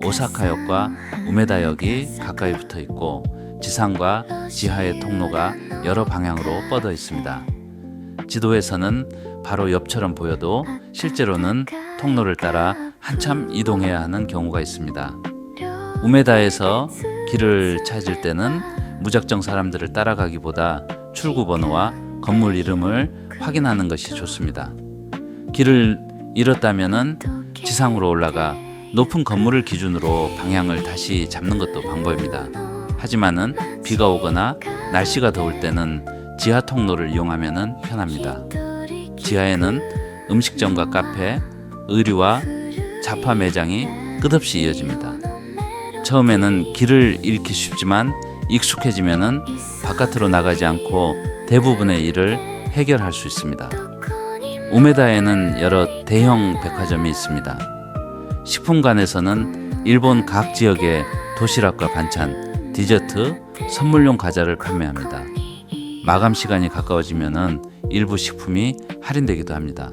오사카역과 우메다역이 가까이 붙어 있고 지상과 지하의 통로가 여러 방향으로 뻗어 있습니다. 지도에서는 바로 옆처럼 보여도 실제로는 통로를 따라 한참 이동해야 하는 경우가 있습니다. 우메다에서 길을 찾을 때는 무작정 사람들을 따라가기보다 출구 번호와 건물 이름을 확인하는 것이 좋습니다. 길을 잃었다면 지상으로 올라가 높은 건물을 기준으로 방향을 다시 잡는 것도 방법입니다. 하지만은 비가 오거나 날씨가 더울 때는 지하 통로를 이용하면 편합니다. 지하에는 음식점과 카페, 의류와 잡화 매장이 끝없이 이어집니다. 처음에는 길을 잃기 쉽지만 익숙해지면 바깥으로 나가지 않고 대부분의 일을 해결할 수 있습니다. 우메다에는 여러 대형 백화점이 있습니다. 식품관에서는 일본 각 지역의 도시락과 반찬, 디저트, 선물용 과자를 판매합니다. 마감 시간이 가까워지면 일부 식품이 할인되기도 합니다.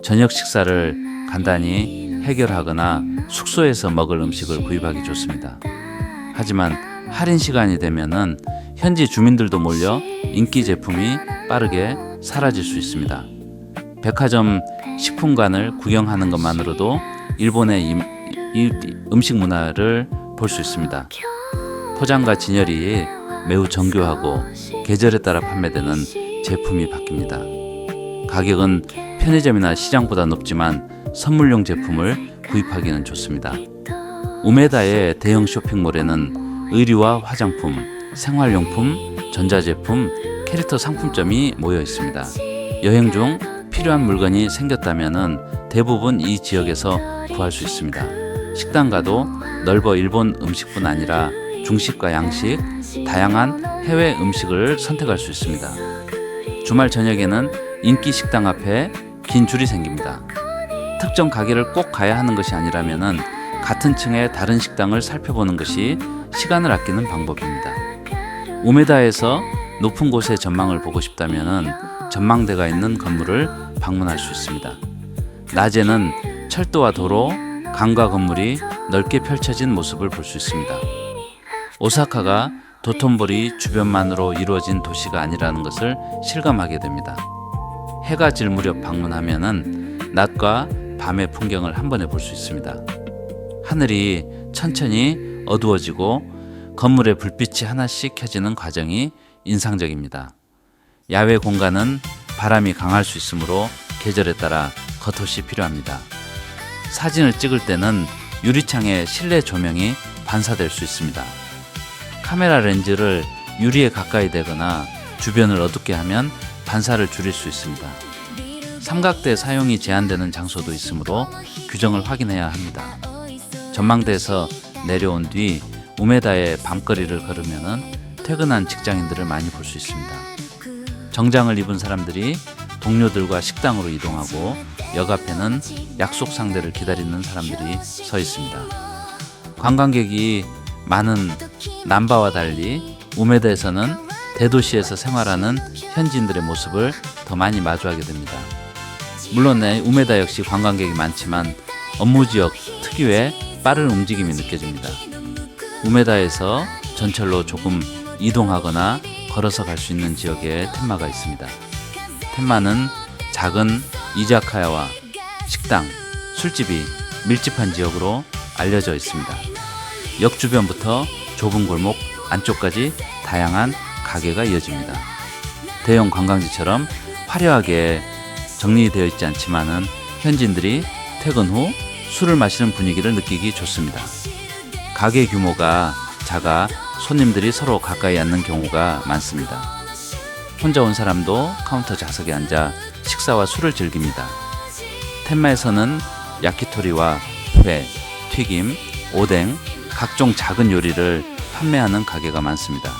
저녁 식사를 간단히 해결하거나 숙소에서 먹을 음식을 구입하기 좋습니다. 하지만 할인 시간이 되면 현지 주민들도 몰려 인기 제품이 빠르게 사라질 수 있습니다. 백화점 식품관을 구경하는 것만으로도 일본의 음식 문화를 볼 수 있습니다. 포장과 진열이 매우 정교하고 계절에 따라 판매되는 제품이 바뀝니다. 가격은 편의점이나 시장보다 높지만 선물용 제품을 구입하기는 좋습니다. 우메다의 대형 쇼핑몰에는 의류와 화장품, 생활용품, 전자제품, 캐릭터 상품점이 모여 있습니다. 여행 중 필요한 물건이 생겼다면 대부분 이 지역에서 구할 수 있습니다. 식당가도 넓어 일본 음식뿐 아니라 중식과 양식, 다양한 해외 음식을 선택할 수 있습니다. 주말 저녁에는 인기 식당 앞에 긴 줄이 생깁니다. 특정 가게를 꼭 가야 하는 것이 아니라면 같은 층의 다른 식당을 살펴보는 것이 시간을 아끼는 방법입니다. 우메다에서 높은 곳의 전망을 보고 싶다면 전망대가 있는 건물을 방문할 수 있습니다. 낮에는 철도와 도로, 강과 건물이 넓게 펼쳐진 모습을 볼 수 있습니다. 오사카가 도톤보리 주변만으로 이루어진 도시가 아니라는 것을 실감하게 됩니다. 해가 질 무렵 방문하면 낮과 밤의 풍경을 한 번에 볼 수 있습니다. 하늘이 천천히 어두워지고 건물의 불빛이 하나씩 켜지는 과정이 인상적입니다. 야외 공간은 바람이 강할 수 있으므로 계절에 따라 겉옷이 필요합니다. 사진을 찍을 때는 유리창에 실내 조명이 반사될 수 있습니다. 카메라 렌즈를 유리에 가까이 대거나 주변을 어둡게 하면 반사를 줄일 수 있습니다. 삼각대 사용이 제한되는 장소도 있으므로 규정을 확인해야 합니다. 전망대에서 내려온 뒤 우메다의 밤거리를 걸으면 퇴근한 직장인들을 많이 볼 수 있습니다. 정장을 입은 사람들이 동료들과 식당으로 이동하고 역 앞에는 약속 상대를 기다리는 사람들이 서 있습니다. 관광객이 많은 남바와 달리 우메다에서는 대도시에서 생활하는 현지인들의 모습을 더 많이 마주하게 됩니다. 물론 우메다 역시 관광객이 많지만 업무지역 특유의 빠른 움직임이 느껴집니다. 우메다에서 전철로 조금 이동하거나 걸어서 갈 수 있는 지역에 텐마가 있습니다. 텐마는 작은 이자카야와 식당, 술집이 밀집한 지역으로 알려져 있습니다. 역 주변부터 좁은 골목 안쪽까지 다양한 가게가 이어집니다. 대형 관광지처럼 화려하게 정리되어 있지 않지만은 현지인들이 퇴근 후 술을 마시는 분위기를 느끼기 좋습니다. 가게 규모가 작아 손님들이 서로 가까이 앉는 경우가 많습니다. 혼자 온 사람도 카운터 좌석에 앉아 식사와 술을 즐깁니다. 텐마에서는 야키토리와 회, 튀김, 오뎅, 각종 작은 요리를 판매하는 가게가 많습니다.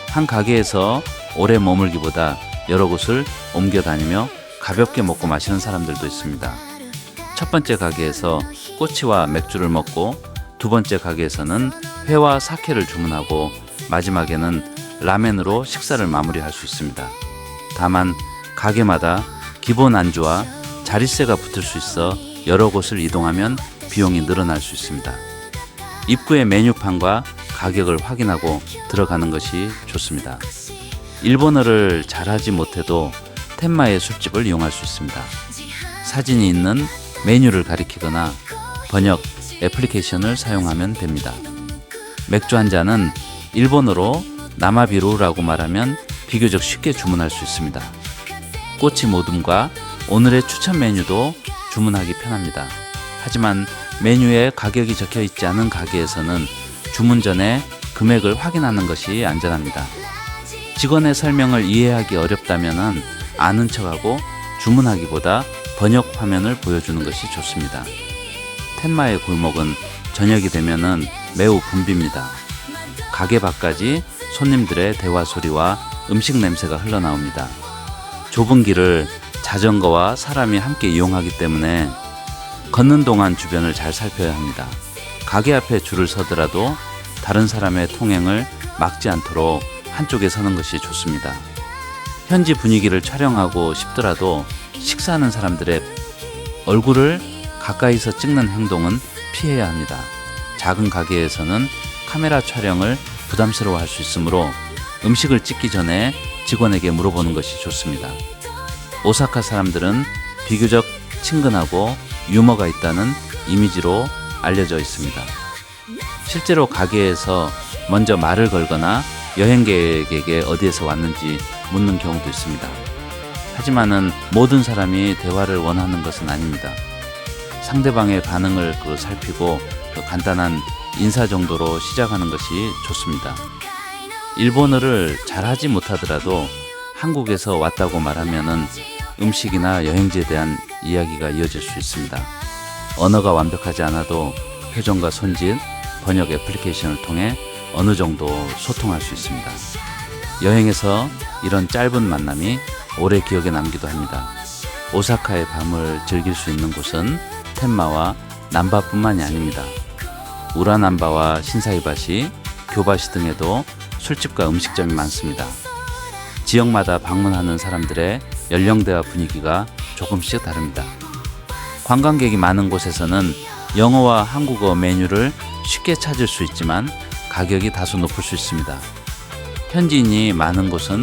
한 가게에서 오래 머물기보다 여러 곳을 옮겨 다니며 가볍게 먹고 마시는 사람들도 있습니다. 첫 번째 가게에서 꼬치와 맥주를 먹고 두 번째 가게에서는 회와 사케를 주문하고 마지막에는 라멘으로 식사를 마무리할 수 있습니다. 다만 가게마다 기본 안주와 자릿세가 붙을 수 있어 여러 곳을 이동하면 비용이 늘어날 수 있습니다. 입구의 메뉴판과 가격을 확인하고 들어가는 것이 좋습니다. 일본어를 잘하지 못해도 텐마의 술집을 이용할 수 있습니다. 사진이 있는 메뉴를 가리키거나 번역 애플리케이션을 사용하면 됩니다. 맥주 한 잔은 일본어로 나마비루라고 말하면 비교적 쉽게 주문할 수 있습니다. 꼬치 모듬과 오늘의 추천 메뉴도 주문하기 편합니다. 하지만 메뉴에 가격이 적혀 있지 않은 가게에서는 주문 전에 금액을 확인하는 것이 안전합니다. 직원의 설명을 이해하기 어렵다면 아는 척하고 주문하기보다 번역 화면을 보여주는 것이 좋습니다. 텐마의 골목은 저녁이 되면 매우 붐빕니다. 가게 밖까지 손님들의 대화 소리와 음식 냄새가 흘러나옵니다. 좁은 길을 자전거와 사람이 함께 이용하기 때문에 걷는 동안 주변을 잘 살펴야 합니다. 가게 앞에 줄을 서더라도 다른 사람의 통행을 막지 않도록 한쪽에 서는 것이 좋습니다. 현지 분위기를 촬영하고 싶더라도 식사하는 사람들의 얼굴을 가까이서 찍는 행동은 피해야 합니다. 작은 가게에서는 카메라 촬영을 부담스러워할 수 있으므로 음식을 찍기 전에 직원에게 물어보는 것이 좋습니다. 오사카 사람들은 비교적 친근하고 유머가 있다는 이미지로 알려져 있습니다. 실제로 가게에서 먼저 말을 걸거나 여행객에게 어디에서 왔는지 묻는 경우도 있습니다. 하지만은 모든 사람이 대화를 원하는 것은 아닙니다. 상대방의 반응을 살피고 간단한 인사 정도로 시작하는 것이 좋습니다. 일본어를 잘하지 못하더라도 한국에서 왔다고 말하면은 음식이나 여행지에 대한 이야기가 이어질 수 있습니다. 언어가 완벽하지 않아도 표정과 손짓, 번역 애플리케이션을 통해 어느 정도 소통할 수 있습니다. 여행에서 이런 짧은 만남이 오래 기억에 남기도 합니다. 오사카의 밤을 즐길 수 있는 곳은 텐마와 남바뿐만이 아닙니다. 우라남바와 신사이바시, 교바시 등에도 술집과 음식점이 많습니다. 지역마다 방문하는 사람들의 연령대와 분위기가 조금씩 다릅니다. 관광객이 많은 곳에서는 영어와 한국어 메뉴를 쉽게 찾을 수 있지만 가격이 다소 높을 수 있습니다. 현지인이 많은 곳은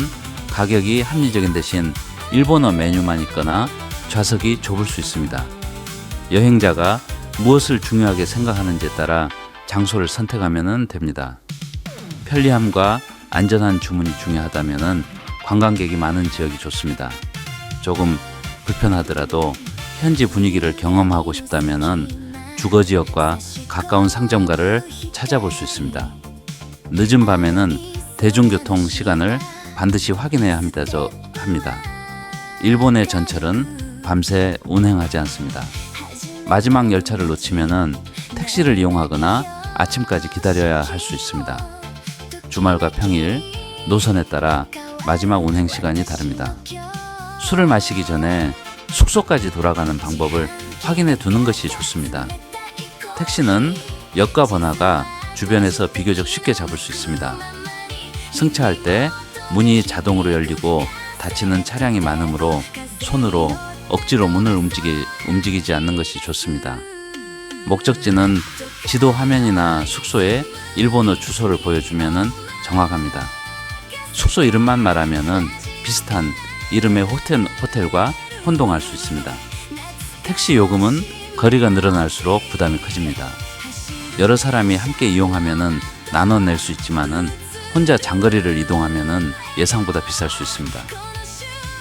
가격이 합리적인 대신 일본어 메뉴만 있거나 좌석이 좁을 수 있습니다. 여행자가 무엇을 중요하게 생각하는지에 따라 장소를 선택하면 됩니다. 편리함과 안전한 주문이 중요하다면 관광객이 많은 지역이 좋습니다. 조금 불편하더라도 현지 분위기를 경험하고 싶다면은 주거 지역과 가까운 상점가를 찾아볼 수 있습니다. 늦은 밤에는 대중교통 시간을 반드시 확인해야 합니다. 일본의 전철은 밤새 운행하지 않습니다. 마지막 열차를 놓치면은 택시를 이용하거나 아침까지 기다려야 할 수 있습니다. 주말과 평일, 노선에 따라 마지막 운행 시간이 다릅니다. 술을 마시기 전에 숙소까지 돌아가는 방법을 확인해 두는 것이 좋습니다. 택시는 역과 번화가 주변에서 비교적 쉽게 잡을 수 있습니다. 승차할 때 문이 자동으로 열리고 닫히는 차량이 많으므로 손으로 억지로 문을 움직이지 않는 것이 좋습니다. 목적지는 지도 화면이나 숙소에 일본어 주소를 보여주면 정확합니다. 숙소 이름만 말하면 비슷한 이름의 호텔과 혼동할 수 있습니다. 택시 요금은 거리가 늘어날수록 부담이 커집니다. 여러 사람이 함께 이용하면 나눠 낼 수 있지만은 혼자 장거리를 이동하면 예상보다 비쌀 수 있습니다.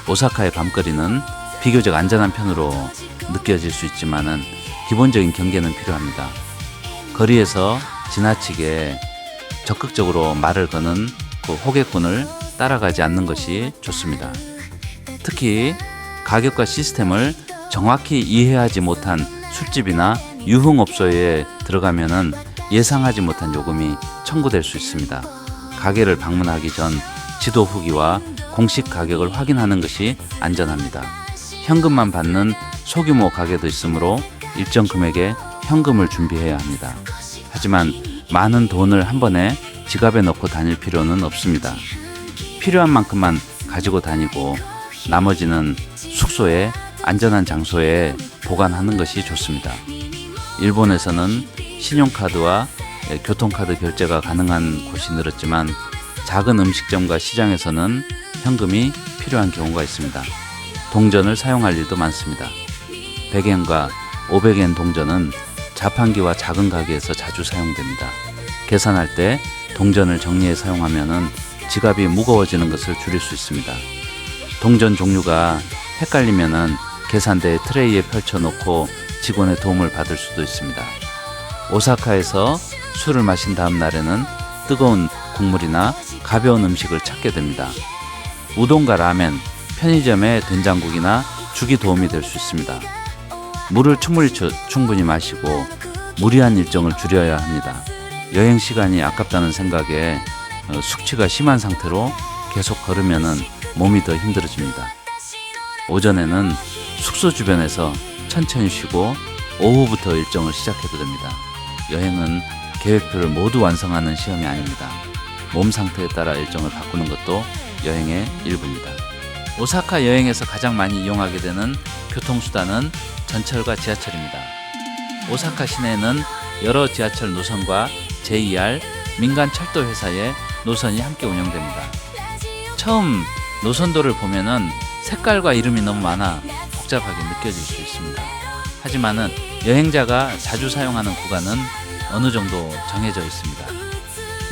오사카의 밤거리는 비교적 안전한 편으로 느껴질 수 있지만은 기본적인 경계는 필요합니다. 거리에서 지나치게 적극적으로 말을 거는 그 호객꾼을 따라가지 않는 것이 좋습니다. 특히 가격과 시스템을 정확히 이해하지 못한 술집이나 유흥업소에 들어가면은 예상하지 못한 요금이 청구될 수 있습니다. 가게를 방문하기 전 지도 후기와 공식 가격을 확인하는 것이 안전합니다. 현금만 받는 소규모 가게도 있으므로 일정 금액의 현금을 준비해야 합니다. 하지만 많은 돈을 한 번에 지갑에 넣고 다닐 필요는 없습니다. 필요한 만큼만 가지고 다니고 나머지는 숙소에 안전한 장소에 보관하는 것이 좋습니다. 일본에서는 신용카드와 교통카드 결제가 가능한 곳이 늘었지만 작은 음식점과 시장에서는 현금이 필요한 경우가 있습니다. 동전을 사용할 일도 많습니다. 100엔과 500엔 동전은 자판기와 작은 가게에서 자주 사용됩니다. 계산할 때 동전을 정리해 사용하면 지갑이 무거워지는 것을 줄일 수 있습니다. 동전 종류가 헷갈리면 계산대에 트레이에 펼쳐놓고 직원의 도움을 받을 수도 있습니다. 오사카에서 술을 마신 다음 날에는 뜨거운 국물이나 가벼운 음식을 찾게 됩니다. 우동과 라멘, 편의점의 된장국이나 죽이 도움이 될 수 있습니다. 물을 충분히 마시고 무리한 일정을 줄여야 합니다. 여행 시간이 아깝다는 생각에 숙취가 심한 상태로 계속 걸으면 몸이 더 힘들어집니다. 오전에는 숙소 주변에서 천천히 쉬고 오후부터 일정을 시작해도 됩니다. 여행은 계획표를 모두 완성하는 시험이 아닙니다. 몸 상태에 따라 일정을 바꾸는 것도 여행의 일부입니다. 오사카 여행에서 가장 많이 이용하게 되는 교통수단은 전철과 지하철입니다. 오사카 시내에는 여러 지하철 노선과 JR, 민간 철도 회사의 노선이 함께 운영됩니다. 처음 노선도를 보면은 색깔과 이름이 너무 많아 복잡하게 느껴질 수 있습니다. 하지만은 여행자가 자주 사용하는 구간은 어느 정도 정해져 있습니다.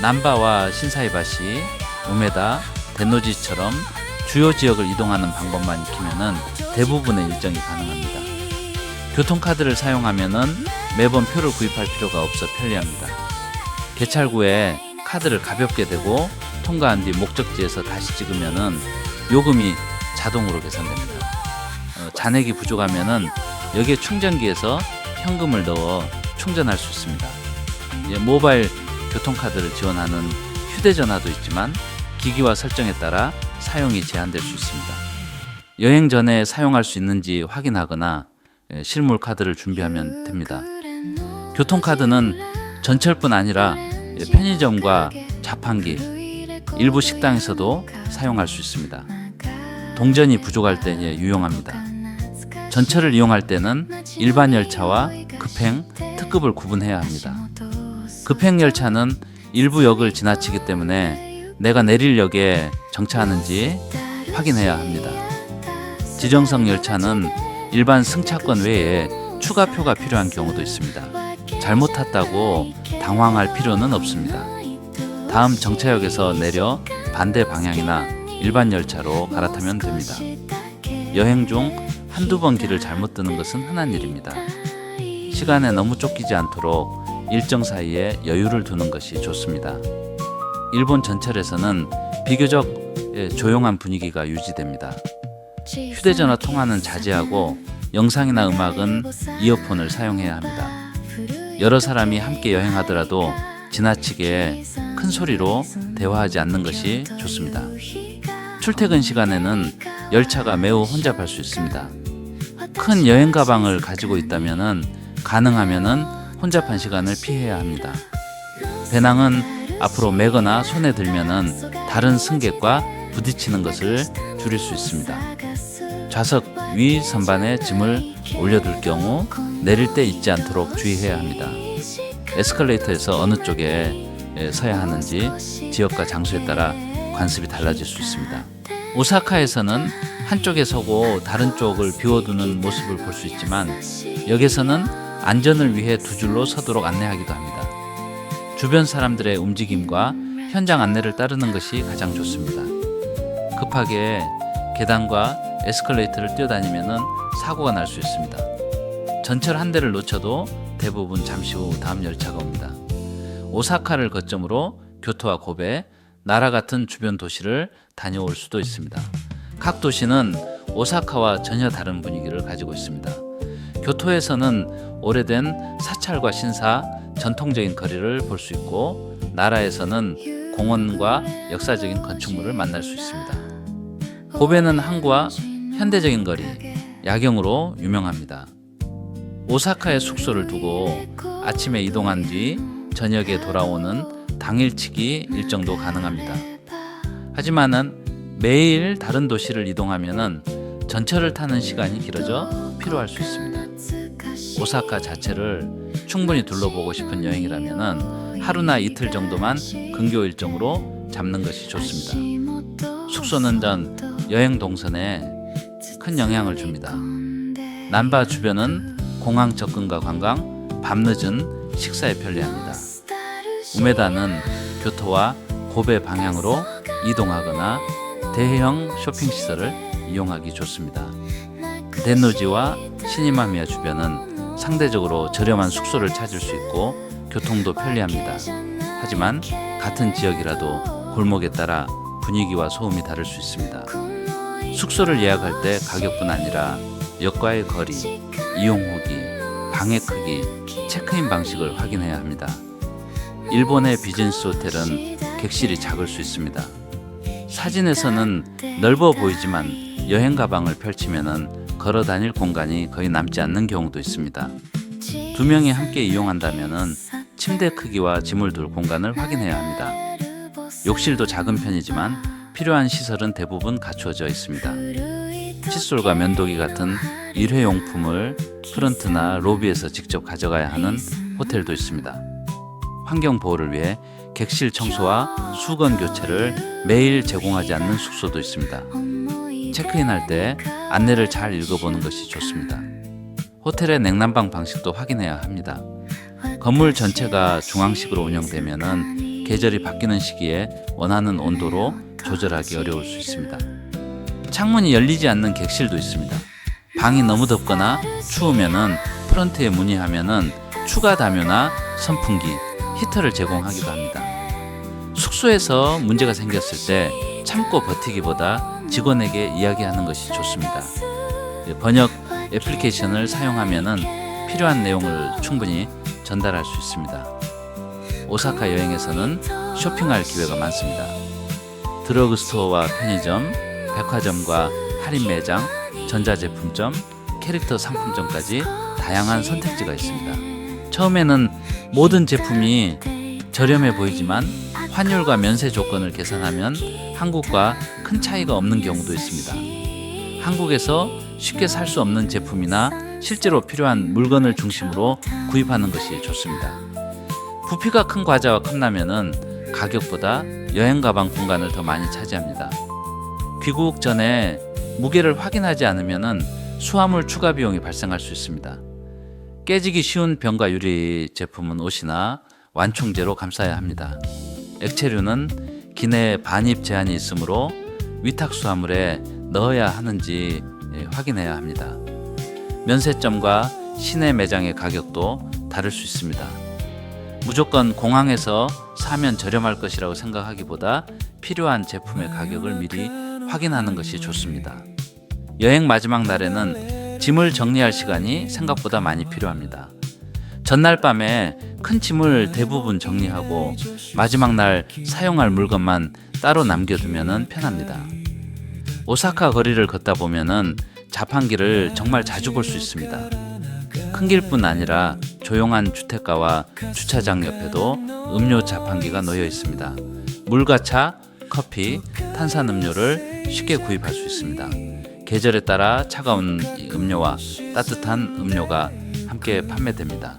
남바와 신사이바시, 우메다, 덴노지처럼 주요 지역을 이동하는 방법만 익히면은 대부분의 일정이 가능합니다. 교통카드를 사용하면은 매번 표를 구입할 필요가 없어 편리합니다. 개찰구에 카드를 가볍게 대고 통과한 뒤 목적지에서 다시 찍으면은 요금이 자동으로 계산됩니다. 잔액이 부족하면은 여기에 충전기에서 현금을 넣어 충전할 수 있습니다. 모바일 교통카드를 지원하는 휴대전화도 있지만 기기와 설정에 따라 사용이 제한될 수 있습니다. 여행 전에 사용할 수 있는지 확인하거나 실물 카드를 준비하면 됩니다. 교통카드는 전철뿐 아니라 편의점과 자판기, 일부 식당에서도 사용할 수 있습니다. 동전이 부족할 때 유용합니다. 전철을 이용할 때는 일반 열차와 급행, 특급을 구분해야 합니다. 급행 열차는 일부 역을 지나치기 때문에 내가 내릴 역에 정차하는지 확인해야 합니다. 지정석 열차는 일반 승차권 외에 추가표가 필요한 경우도 있습니다. 잘못 탔다고 당황할 필요는 없습니다. 다음 정차역에서 내려 반대 방향이나 일반 열차로 갈아타면 됩니다. 여행 중 한두 번 길을 잘못 드는 것은 흔한 일입니다. 시간에 너무 쫓기지 않도록 일정 사이에 여유를 두는 것이 좋습니다. 일본 전철에서는 비교적 조용한 분위기가 유지됩니다. 휴대전화 통화는 자제하고 영상이나 음악은 이어폰을 사용해야 합니다. 여러 사람이 함께 여행하더라도 지나치게 큰 소리로 대화하지 않는 것이 좋습니다. 출퇴근 시간에는 열차가 매우 혼잡할 수 있습니다. 큰 여행 가방을 가지고 있다면 가능하면 혼잡한 시간을 피해야 합니다. 배낭은 앞으로 메거나 손에 들면 다른 승객과 부딪히는 것을 줄일 수 있습니다. 좌석 위 선반에 짐을 올려둘 경우 내릴 때 잊지 않도록 주의해야 합니다. 에스컬레이터에서 어느 쪽에 서야 하는지 지역과 장소에 따라 관습이 달라질 수 있습니다. 오사카에서는 한쪽에 서고 다른 쪽을 비워두는 모습을 볼 수 있지만 역에서는 안전을 위해 두 줄로 서도록 안내하기도 합니다. 주변 사람들의 움직임과 현장 안내를 따르는 것이 가장 좋습니다. 급하게 계단과 에스컬레이터를 뛰어다니면 사고가 날 수 있습니다. 전철 한 대를 놓쳐도 대부분 잠시 후 다음 열차가 옵니다. 오사카를 거점으로 교토와 고베, 나라 같은 주변 도시를 다녀올 수도 있습니다. 각 도시는 오사카와 전혀 다른 분위기를 가지고 있습니다. 교토에서는 오래된 사찰과 신사, 전통적인 거리를 볼 수 있고 나라에서는 공원과 역사적인 건축물을 만날 수 있습니다. 고베는 항구와 현대적인 거리, 야경으로 유명합니다. 오사카에 숙소를 두고 아침에 이동한 뒤 저녁에 돌아오는 당일치기 일정도 가능합니다. 하지만은 매일 다른 도시를 이동하면은 전철을 타는 시간이 길어져 피로할 수 있습니다. 오사카 자체를 충분히 둘러보고 싶은 여행이라면은 하루나 이틀 정도만 근교 일정으로 잡는 것이 좋습니다. 숙소는 전 여행 동선에 큰 영향을 줍니다. 난바 주변은 공항 접근과 관광, 밤늦은 식사에 편리합니다. 우메다는 교토와 고베 방향으로 이동하거나 대형 쇼핑시설을 이용하기 좋습니다. 덴노지와 시니마미야 주변은 상대적으로 저렴한 숙소를 찾을 수 있고 교통도 편리합니다. 하지만 같은 지역이라도 골목에 따라 분위기와 소음이 다를 수 있습니다. 숙소를 예약할 때 가격뿐 아니라 역과의 거리, 이용 후기, 방의 크기, 체크인 방식을 확인해야 합니다. 일본의 비즈니스 호텔은 객실이 작을 수 있습니다. 사진에서는 넓어 보이지만 여행 가방을 펼치면 걸어 다닐 공간이 거의 남지 않는 경우도 있습니다. 두 명이 함께 이용한다면 침대 크기와 짐을 둘 공간을 확인해야 합니다. 욕실도 작은 편이지만 필요한 시설은 대부분 갖추어져 있습니다. 칫솔과 면도기 같은 일회용품을 프런트나 로비에서 직접 가져가야 하는 호텔도 있습니다. 환경 보호를 위해 객실 청소와 수건 교체를 매일 제공하지 않는 숙소도 있습니다. 체크인할 때 안내를 잘 읽어보는 것이 좋습니다. 호텔의 냉난방 방식도 확인해야 합니다. 건물 전체가 중앙식으로 운영되면 계절이 바뀌는 시기에 원하는 온도로 조절하기 어려울 수 있습니다. 창문이 열리지 않는 객실도 있습니다. 방이 너무 덥거나 추우면은 프런트에 문의하면은 추가 담요나 선풍기, 히터를 제공하기도 합니다. 숙소에서 문제가 생겼을 때 참고 버티기보다 직원에게 이야기하는 것이 좋습니다. 번역 애플리케이션을 사용하면은 필요한 내용을 충분히 전달할 수 있습니다. 오사카 여행에서는 쇼핑할 기회가 많습니다. 드러그스토어와 편의점, 백화점과 할인 매장, 전자제품점, 캐릭터 상품점까지 다양한 선택지가 있습니다. 처음에는 모든 제품이 저렴해 보이지만 환율과 면세 조건을 계산하면 한국과 큰 차이가 없는 경우도 있습니다. 한국에서 쉽게 살 수 없는 제품이나 실제로 필요한 물건을 중심으로 구입하는 것이 좋습니다. 부피가 큰 과자와 컵라면은 가격보다 여행 가방 공간을 더 많이 차지합니다. 귀국 전에 무게를 확인하지 않으면 수화물 추가 비용이 발생할 수 있습니다. 깨지기 쉬운 병과 유리 제품은 옷이나 완충제로 감싸야 합니다. 액체류는 기내 반입 제한이 있으므로 위탁 수화물에 넣어야 하는지 확인해야 합니다. 면세점과 시내 매장의 가격도 다를 수 있습니다. 무조건 공항에서 사면 저렴할 것이라고 생각하기보다 필요한 제품의 가격을 미리 확인하는 것이 좋습니다. 여행 마지막 날에는 짐을 정리할 시간이 생각보다 많이 필요합니다. 전날 밤에 큰 짐을 대부분 정리하고 마지막 날 사용할 물건만 따로 남겨두면 편합니다. 오사카 거리를 걷다 보면 자판기를 정말 자주 볼 수 있습니다. 큰 길뿐 아니라 조용한 주택가와 주차장 옆에도 음료 자판기가 놓여 있습니다. 물과 차, 커피, 탄산음료를 쉽게 구입할 수 있습니다. 계절에 따라 차가운 음료와 따뜻한 음료가 함께 판매됩니다.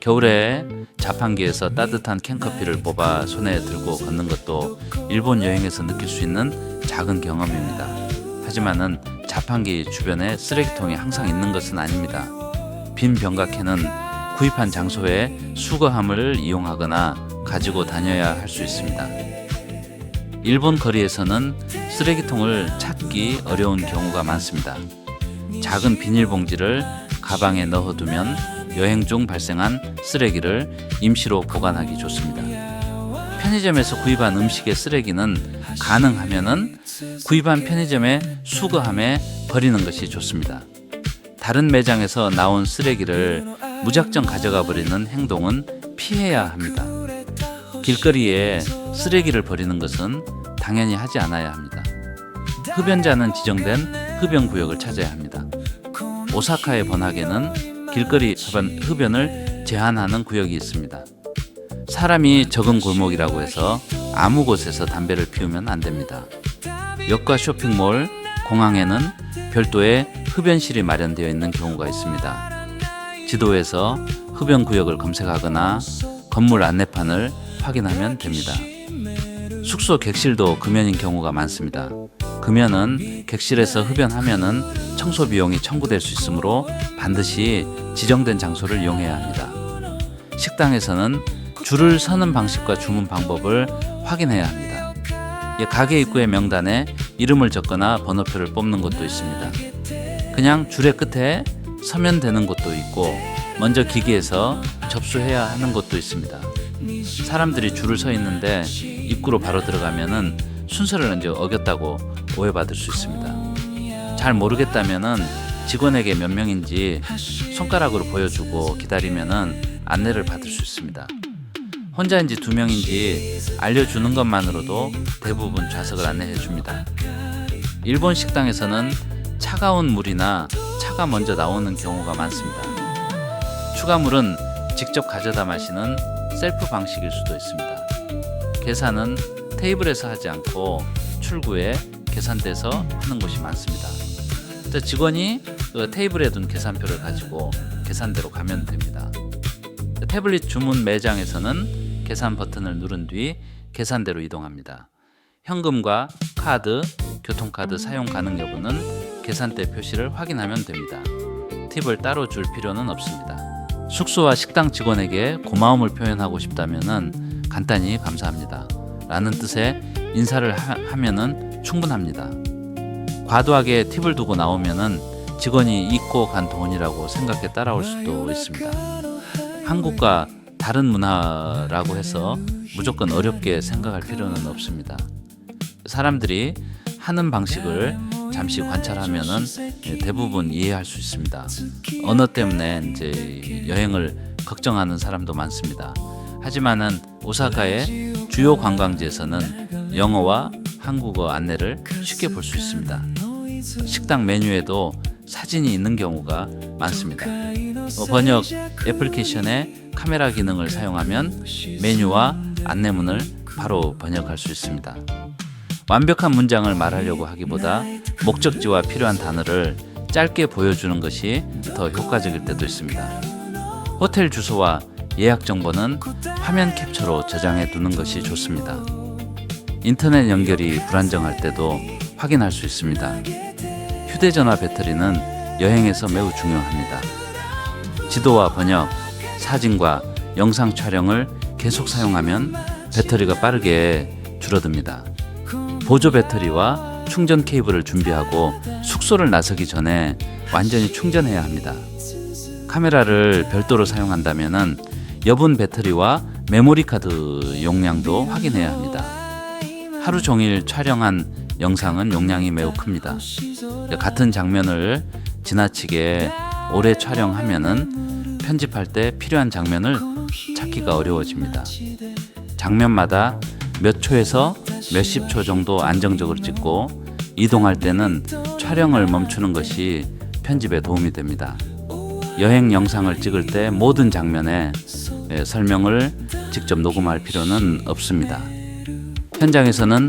겨울에 자판기에서 따뜻한 캔커피를 뽑아 손에 들고 걷는 것도 일본 여행에서 느낄 수 있는 작은 경험입니다. 하지만은 자판기 주변에 쓰레기통이 항상 있는 것은 아닙니다. 빈 병가캔은 구입한 장소에 수거함을 이용하거나 가지고 다녀야 할 수 있습니다. 일본 거리에서는 쓰레기통을 찾기 어려운 경우가 많습니다. 작은 비닐봉지를 가방에 넣어두면 여행 중 발생한 쓰레기를 임시로 보관하기 좋습니다. 편의점에서 구입한 음식의 쓰레기는 가능하면은 구입한 편의점의 수거함에 버리는 것이 좋습니다. 다른 매장에서 나온 쓰레기를 무작정 가져가 버리는 행동은 피해야 합니다. 길거리에 쓰레기를 버리는 것은 당연히 하지 않아야 합니다. 흡연자는 지정된 흡연구역을 찾아야 합니다. 오사카의 번화계는 길거리 흡연을 제한하는 구역이 있습니다. 사람이 적은 골목이라고 해서 아무 곳에서 담배를 피우면 안 됩니다. 역과 쇼핑몰, 공항에는 별도의 흡연실이 마련되어 있는 경우가 있습니다. 지도에서 흡연구역을 검색하거나 건물 안내판을 확인하면 됩니다. 숙소 객실도 금연인 경우가 많습니다. 금연은 객실에서 흡연하면은 청소 비용이 청구될 수 있으므로 반드시 지정된 장소를 이용해야 합니다. 식당에서는 줄을 서는 방식과 주문 방법을 확인해야 합니다. 가게 입구의 명단에 이름을 적거나 번호표를 뽑는 곳도 있습니다. 그냥 줄의 끝에 서면 되는 곳도 있고 먼저 기계에서 접수해야 하는 곳도 있습니다. 사람들이 줄을 서 있는데 입구로 바로 들어가면은 순서를 이제 어겼다고 오해받을 수 있습니다. 잘 모르겠다면은 직원에게 몇 명인지 손가락으로 보여주고 기다리면은 안내를 받을 수 있습니다. 혼자인지 두 명인지 알려주는 것만으로도 대부분 좌석을 안내해 줍니다. 일본 식당에서는 차가운 물이나 차가 먼저 나오는 경우가 많습니다. 추가물은 직접 가져다 마시는 셀프 방식일 수도 있습니다. 계산은 테이블에서 하지 않고 출구에 계산대에서 하는 곳이 많습니다. 직원이 테이블에 둔 계산표를 가지고 계산대로 가면 됩니다. 태블릿 주문 매장에서는 계산 버튼을 누른 뒤 계산대로 이동합니다. 현금과 카드, 교통카드 사용 가능 여부는 계산대 표시를 확인하면 됩니다. 팁을 따로 줄 필요는 없습니다. 숙소와 식당 직원에게 고마움을 표현하고 싶다면 간단히 감사합니다 라는 뜻의 인사를 하면은 충분합니다. 과도하게 팁을 두고 나오면은 직원이 잊고 간 돈이라고 생각해 따라올 수도 있습니다. 한국과 다른 문화라고 해서 무조건 어렵게 생각할 필요는 없습니다. 사람들이 하는 방식을 잠시 관찰하면은 대부분 이해할 수 있습니다. 언어 때문에 이제 여행을 걱정하는 사람도 많습니다. 하지만은 오사카의 주요 관광지에서는 영어와 한국어 안내를 쉽게 볼 수 있습니다. 식당 메뉴에도 사진이 있는 경우가 많습니다. 번역 애플리케이션의 카메라 기능을 사용하면 메뉴와 안내문을 바로 번역할 수 있습니다. 완벽한 문장을 말하려고 하기보다 목적지와 필요한 단어를 짧게 보여주는 것이 더 효과적일 때도 있습니다. 호텔 주소와 예약 정보는 화면 캡처로 저장해 두는 것이 좋습니다. 인터넷 연결이 불안정할 때도 확인할 수 있습니다. 휴대전화 배터리는 여행에서 매우 중요합니다. 지도와 번역, 사진과 영상 촬영을 계속 사용하면 배터리가 빠르게 줄어듭니다. 보조 배터리와 충전 케이블을 준비하고 숙소를 나서기 전에 완전히 충전해야 합니다. 카메라를 별도로 사용한다면 여분 배터리와 메모리 카드 용량도 확인해야 합니다. 하루 종일 촬영한 영상은 용량이 매우 큽니다. 같은 장면을 지나치게 오래 촬영하면은 편집할 때 필요한 장면을 찾기가 어려워집니다. 장면마다 몇 초에서 몇십 초 정도 안정적으로 찍고 이동할 때는 촬영을 멈추는 것이 편집에 도움이 됩니다. 여행 영상을 찍을 때 모든 장면에 설명을 직접 녹음할 필요는 없습니다. 현장에서는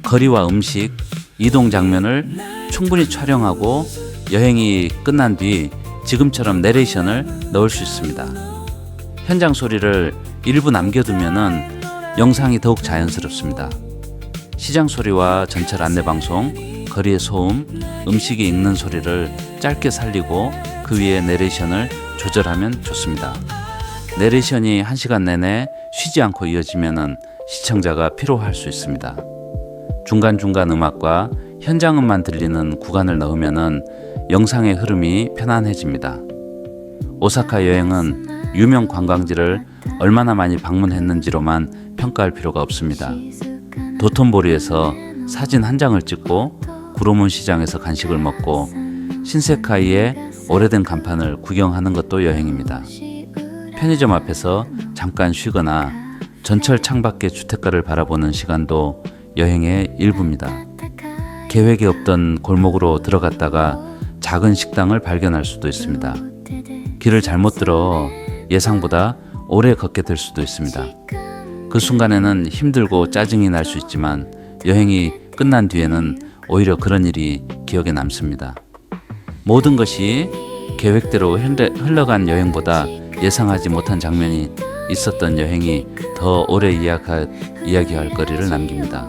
거리와 음식, 이동 장면을 충분히 촬영하고 여행이 끝난 뒤 지금처럼 내레이션을 넣을 수 있습니다. 현장 소리를 일부 남겨두면은 영상이 더욱 자연스럽습니다. 시장 소리와 전철 안내 방송, 거리의 소음, 음식이 익는 소리를 짧게 살리고 그 위에 내레이션을 조절하면 좋습니다. 내레이션이 1시간 내내 쉬지 않고 이어지면은 시청자가 피로할 수 있습니다. 중간중간 음악과 현장음만 들리는 구간을 넣으면은 영상의 흐름이 편안해집니다. 오사카 여행은 유명 관광지를 얼마나 많이 방문했는지로만 평가할 필요가 없습니다. 도톤보리에서 사진 한 장을 찍고 구로문 시장에서 간식을 먹고 신세카이의 오래된 간판을 구경하는 것도 여행입니다. 편의점 앞에서 잠깐 쉬거나 전철 창밖의 주택가를 바라보는 시간도 여행의 일부입니다. 계획이 없던 골목으로 들어갔다가 작은 식당을 발견할 수도 있습니다. 길을 잘못 들어 예상보다 오래 걷게 될 수도 있습니다. 그 순간에는 힘들고 짜증이 날 수 있지만 여행이 끝난 뒤에는 오히려 그런 일이 기억에 남습니다. 모든 것이 계획대로 흘러간 여행보다 예상하지 못한 장면이 있었던 여행이 더 오래 이야기할 거리를 남깁니다.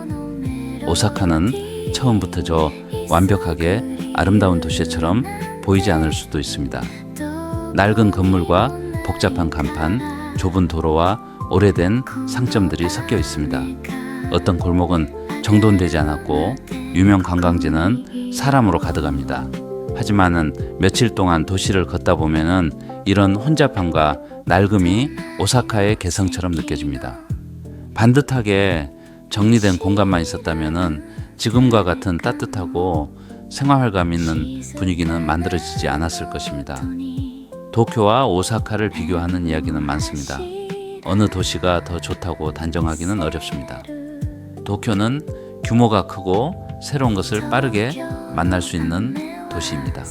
오사카는 처음부터 완벽하게 아름다운 도시처럼 보이지 않을 수도 있습니다. 낡은 건물과 복잡한 간판, 좁은 도로와 오래된 상점들이 섞여 있습니다. 어떤 골목은 정돈되지 않았고 유명 관광지는 사람으로 가득합니다. 하지만은 며칠 동안 도시를 걷다 보면은 이런 혼잡함과 낡음이 오사카의 개성처럼 느껴집니다. 반듯하게 정리된 공간만 있었다면은 지금과 같은 따뜻하고 생활감 있는 분위기는 만들어지지 않았을 것입니다. 도쿄와 오사카를 비교하는 이야기는 많습니다. 어느 도시가 더 좋다고 단정하기는 어렵습니다. 도쿄는 규모가 크고 새로운 것을 빠르게 만날 수 있는 도시입니다.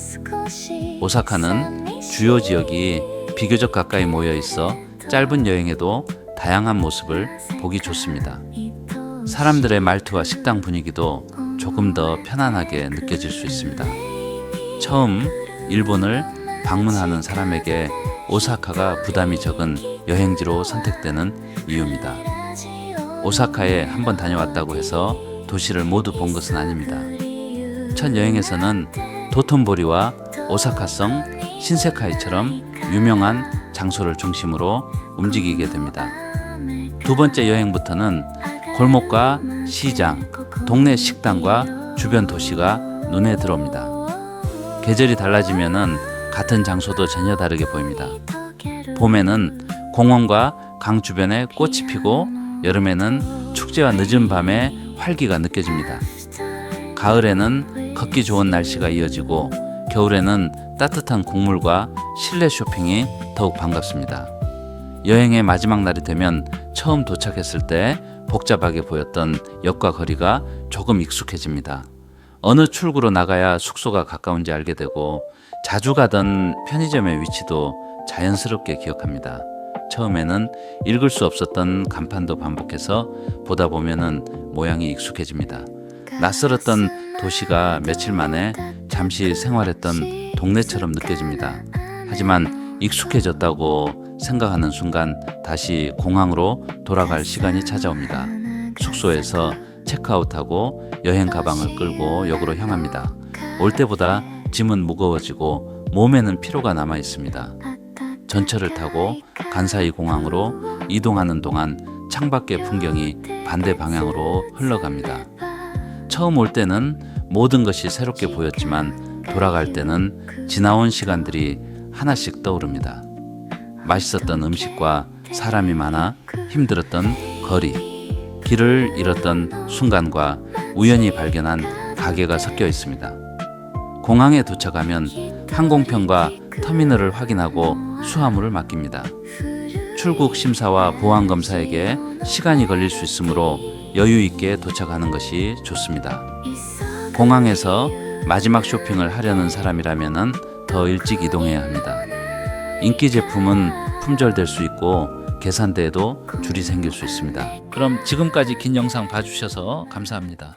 오사카는 주요 지역이 비교적 가까이 모여 있어 짧은 여행에도 다양한 모습을 보기 좋습니다. 사람들의 말투와 식당 분위기도 조금 더 편안하게 느껴질 수 있습니다. 처음 일본을 방문하는 사람에게 오사카가 부담이 적은 여행지로 선택되는 이유입니다. 오사카에 한번 다녀왔다고 해서 도시를 모두 본 것은 아닙니다. 첫 여행에서는 도톤보리와 오사카성 신세카이처럼 유명한 장소를 중심으로 움직이게 됩니다. 두 번째 여행부터는 골목과 시장, 동네 식당과 주변 도시가 눈에 들어옵니다. 계절이 달라지면은 같은 장소도 전혀 다르게 보입니다. 봄에는 공원과 강 주변에 꽃이 피고 여름에는 축제와 늦은 밤에 활기가 느껴집니다. 가을에는 걷기 좋은 날씨가 이어지고 겨울에는 따뜻한 국물과 실내 쇼핑이 더욱 반갑습니다. 여행의 마지막 날이 되면 처음 도착했을 때 복잡하게 보였던 역과 거리가 조금 익숙해집니다. 어느 출구로 나가야 숙소가 가까운지 알게 되고 자주 가던 편의점의 위치도 자연스럽게 기억합니다. 처음에는 읽을 수 없었던 간판도 반복해서 보다 보면은 모양이 익숙해집니다. 낯설었던 도시가 며칠 만에 잠시 생활했던 동네처럼 느껴집니다. 하지만 익숙해졌다고 생각하는 순간 다시 공항으로 돌아갈 시간이 찾아옵니다. 숙소에서 체크아웃하고 여행 가방을 끌고 역으로 향합니다. 올 때보다 짐은 무거워지고 몸에는 피로가 남아 있습니다. 전철을 타고 간사이 공항으로 이동하는 동안 창밖의 풍경이 반대 방향으로 흘러갑니다. 처음 올 때는 모든 것이 새롭게 보였지만 돌아갈 때는 지나온 시간들이 하나씩 떠오릅니다. 맛있었던 음식과 사람이 많아 힘들었던 거리, 길을 잃었던 순간과 우연히 발견한 가게가 섞여 있습니다. 공항에 도착하면 항공편과 터미널을 확인하고 수화물을 맡깁니다. 출국 심사와 보안 검사에게 시간이 걸릴 수 있으므로 여유 있게 도착하는 것이 좋습니다. 공항에서 마지막 쇼핑을 하려는 사람이라면 더 일찍 이동해야 합니다. 인기 제품은 품절될 수 있고 계산대에도 줄이 생길 수 있습니다. 그럼 지금까지 긴 영상 봐주셔서 감사합니다.